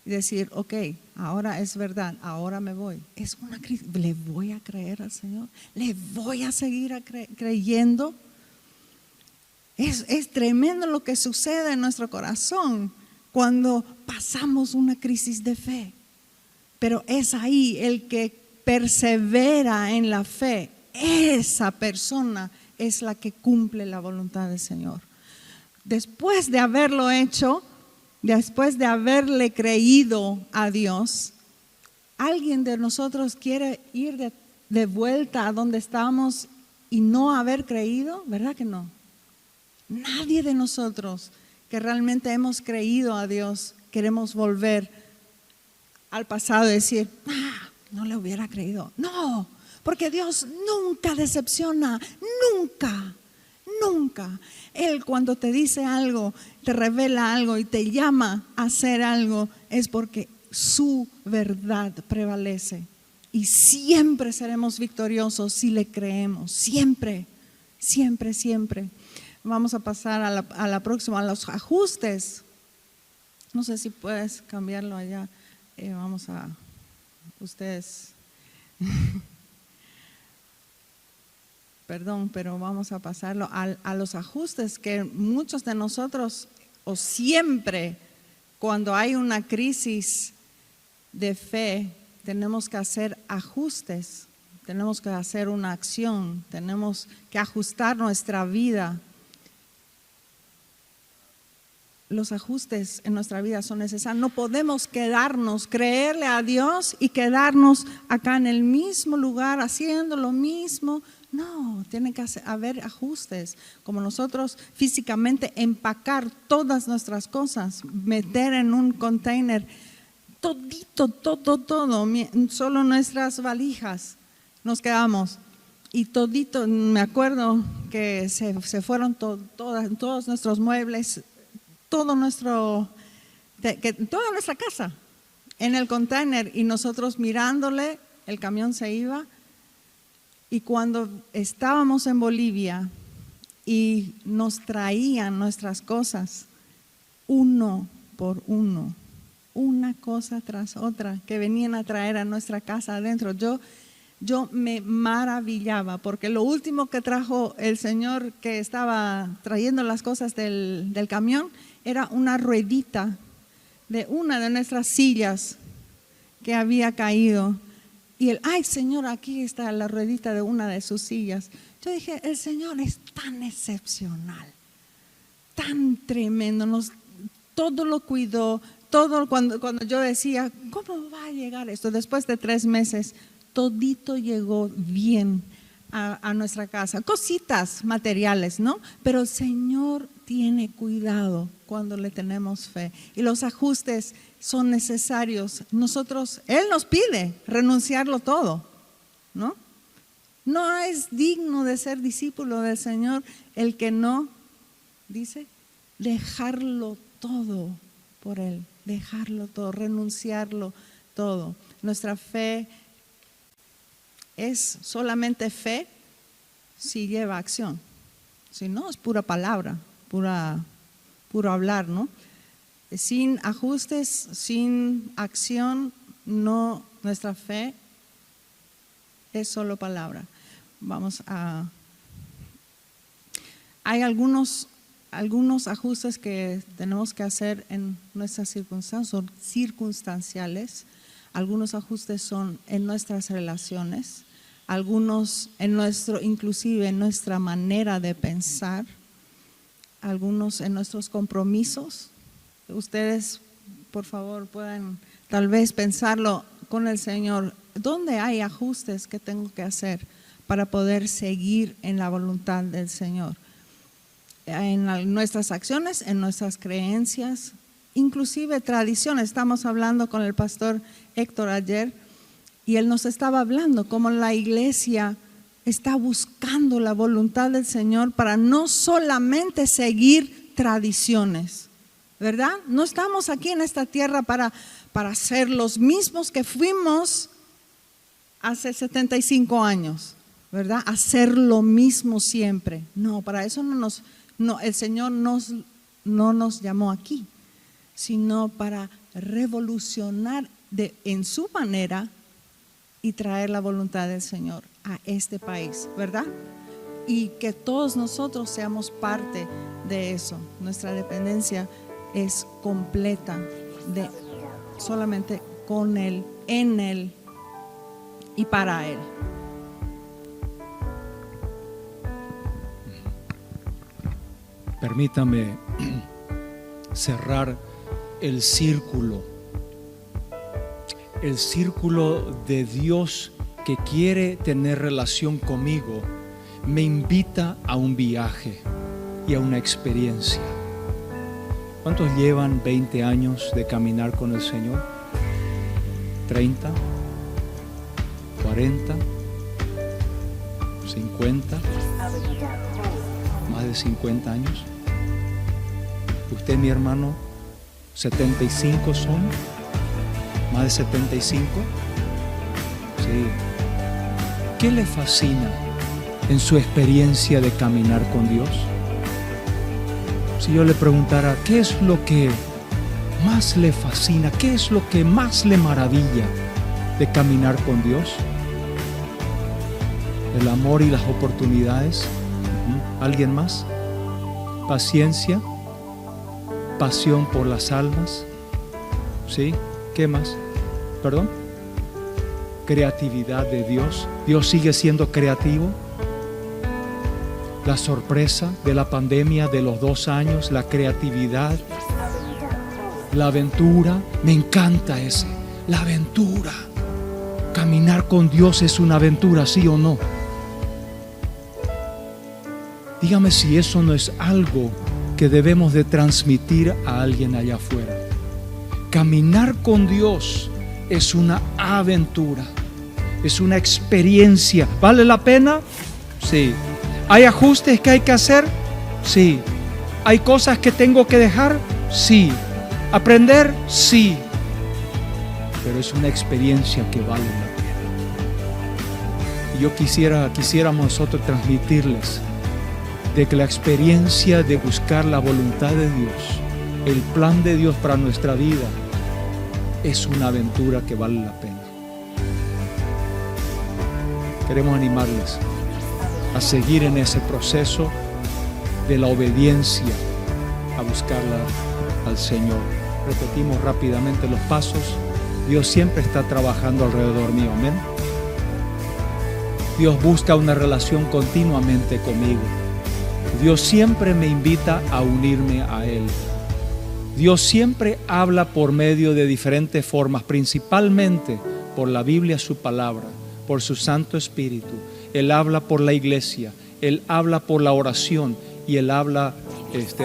y decir, ok, ahora es verdad, ahora me voy. Es una crisis, ¿le voy a creer al Señor? ¿Le voy a seguir creyendo? Es tremendo lo que sucede en nuestro corazón cuando pasamos una crisis de fe. Pero es ahí el que persevera en la fe, esa persona es la que cumple la voluntad del Señor. Después de haberlo hecho, después de haberle creído a Dios, ¿alguien de nosotros quiere ir de vuelta a donde estábamos y no haber creído? ¿Verdad que no? Nadie de nosotros que realmente hemos creído a Dios queremos volver al pasado y decir, no le hubiera creído. No, porque Dios nunca decepciona, nunca, nunca. Él cuando te dice algo, te revela algo y te llama a hacer algo, es porque su verdad prevalece. Y siempre seremos victoriosos si le creemos, siempre, siempre, siempre. Vamos a pasar a la próxima, a los ajustes. No sé si puedes cambiarlo allá. Vamos a, ustedes, perdón, pero vamos a pasarlo a los ajustes que muchos de nosotros, o siempre cuando hay una crisis de fe, tenemos que hacer ajustes, tenemos que hacer una acción, tenemos que ajustar nuestra vida. Los ajustes en nuestra vida son necesarios. No podemos quedarnos, creerle a Dios y quedarnos acá en el mismo lugar haciendo lo mismo. No, tiene que haber ajustes. Como nosotros físicamente empacar todas nuestras cosas, meter en un container todito, todo, solo nuestras valijas nos quedamos. Y todito, me acuerdo que se fueron todos nuestros muebles, toda nuestra casa en el container y nosotros mirándole, el camión se iba. Y cuando estábamos en Bolivia y nos traían nuestras cosas, uno por uno, una cosa tras otra, que venían a traer a nuestra casa adentro, yo me maravillaba, porque lo último que trajo el señor que estaba trayendo las cosas del camión era una ruedita de una de nuestras sillas que había caído. Y él, ay Señor, aquí está la ruedita de una de sus sillas. Yo dije, el Señor es tan excepcional, tan tremendo, todo lo cuidó, todo cuando yo decía, ¿cómo va a llegar esto? Después de 3 meses, todito llegó bien a nuestra casa, cositas materiales, ¿no? Pero el Señor tiene cuidado cuando le tenemos fe y los ajustes son necesarios. Él nos pide renunciarlo todo, ¿no? No es digno de ser discípulo del Señor el que no, dice, dejarlo todo por Él, dejarlo todo, renunciarlo todo. Nuestra fe es solamente fe si lleva acción. Si no, es pura palabra, puro hablar, ¿no? Sin ajustes, sin acción, no, nuestra fe es solo palabra. Hay algunos ajustes que tenemos que hacer en nuestras circunstancias, son circunstanciales. Algunos ajustes son en nuestras relaciones, algunos inclusive en nuestra manera de pensar, algunos en nuestros compromisos. Ustedes, por favor, puedan tal vez pensarlo, con el Señor, ¿dónde hay ajustes que tengo que hacer para poder seguir en la voluntad del Señor? En nuestras acciones, en nuestras creencias, inclusive tradiciones. Estamos hablando con el pastor Héctor ayer y él nos estaba hablando cómo la iglesia está buscando la voluntad del Señor para no solamente seguir tradiciones, ¿verdad? No estamos aquí en esta tierra para ser los mismos que fuimos hace 75 años, ¿verdad? Hacer lo mismo siempre. No, para eso el Señor no nos llamó aquí, sino para revolucionar en su manera y traer la voluntad del Señor a este país, ¿verdad? Y que todos nosotros seamos parte de eso. Nuestra dependencia es completa solamente con Él, en Él y para Él. Permítame cerrar el círculo de Dios que quiere tener relación conmigo. Me invita a un viaje y a una experiencia. ¿Cuántos llevan 20 años de caminar con el Señor? ¿30? ¿40? ¿50? ¿Más de 50 años? ¿Usted, mi hermano, 75 son? ¿Más de 75? Sí. ¿Qué le fascina en su experiencia de caminar con Dios? Si yo le preguntara, ¿qué es lo que más le fascina? ¿Qué es lo que más le maravilla de caminar con Dios? El amor y las oportunidades. ¿Alguien más? Paciencia, pasión por las almas. ¿Sí? ¿Qué más? ¿Perdón? Creatividad de Dios. Dios sigue siendo creativo. La sorpresa de la pandemia de los 2 años, la creatividad, la aventura. Me encanta ese. La aventura. Caminar con Dios es una aventura, ¿sí o no? Dígame si eso no es algo que debemos de transmitir a alguien allá afuera. Caminar con Dios es una aventura, es una experiencia. ¿Vale la pena? Sí. ¿Hay ajustes que hay que hacer? Sí. ¿Hay cosas que tengo que dejar? Sí. ¿Aprender? Sí. Pero es una experiencia que vale la pena. Y yo quisiéramos nosotros transmitirles de que la experiencia de buscar la voluntad de Dios, el plan de Dios para nuestra vida, es una aventura que vale la pena. Queremos animarles a seguir en ese proceso de la obediencia, a buscarla al Señor. Repetimos rápidamente los pasos. Dios siempre está trabajando alrededor mío, amén. Dios busca una relación continuamente conmigo. Dios siempre me invita a unirme a Él. Dios siempre habla por medio de diferentes formas, principalmente por la Biblia, su palabra, por su Santo Espíritu. Él habla por la iglesia, Él habla por la oración y Él habla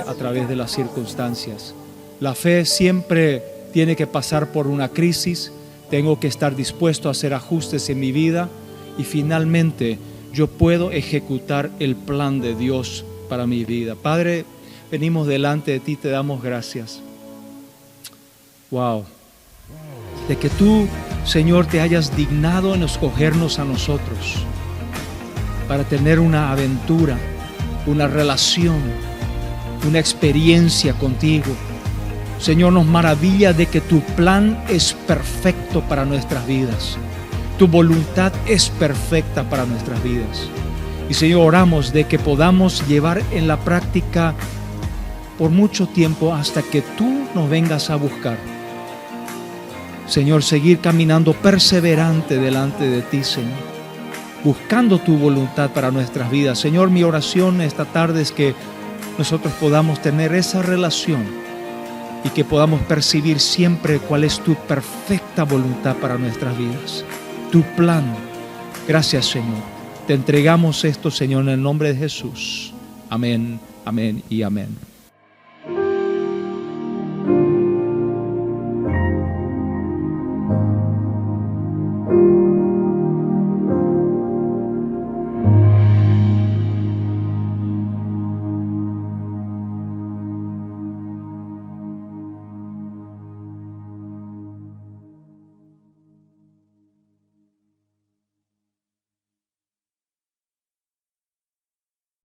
a través de las circunstancias. La fe siempre tiene que pasar por una crisis. Tengo que estar dispuesto a hacer ajustes en mi vida y finalmente yo puedo ejecutar el plan de Dios para mi vida. Padre, venimos delante de ti, te damos gracias. Wow. De que tú, Señor, te hayas dignado en escogernos a nosotros para tener una aventura, una relación, una experiencia contigo. Señor, nos maravilla de que tu plan es perfecto para nuestras vidas. Tu voluntad es perfecta para nuestras vidas. Y Señor, oramos de que podamos llevar en la práctica por mucho tiempo hasta que tú nos vengas a buscar. Señor, seguir caminando perseverante delante de ti, Señor, buscando tu voluntad para nuestras vidas. Señor, mi oración esta tarde es que nosotros podamos tener esa relación y que podamos percibir siempre cuál es tu perfecta voluntad para nuestras vidas, tu plan. Gracias, Señor. Te entregamos esto, Señor, en el nombre de Jesús. Amén, amén y amén.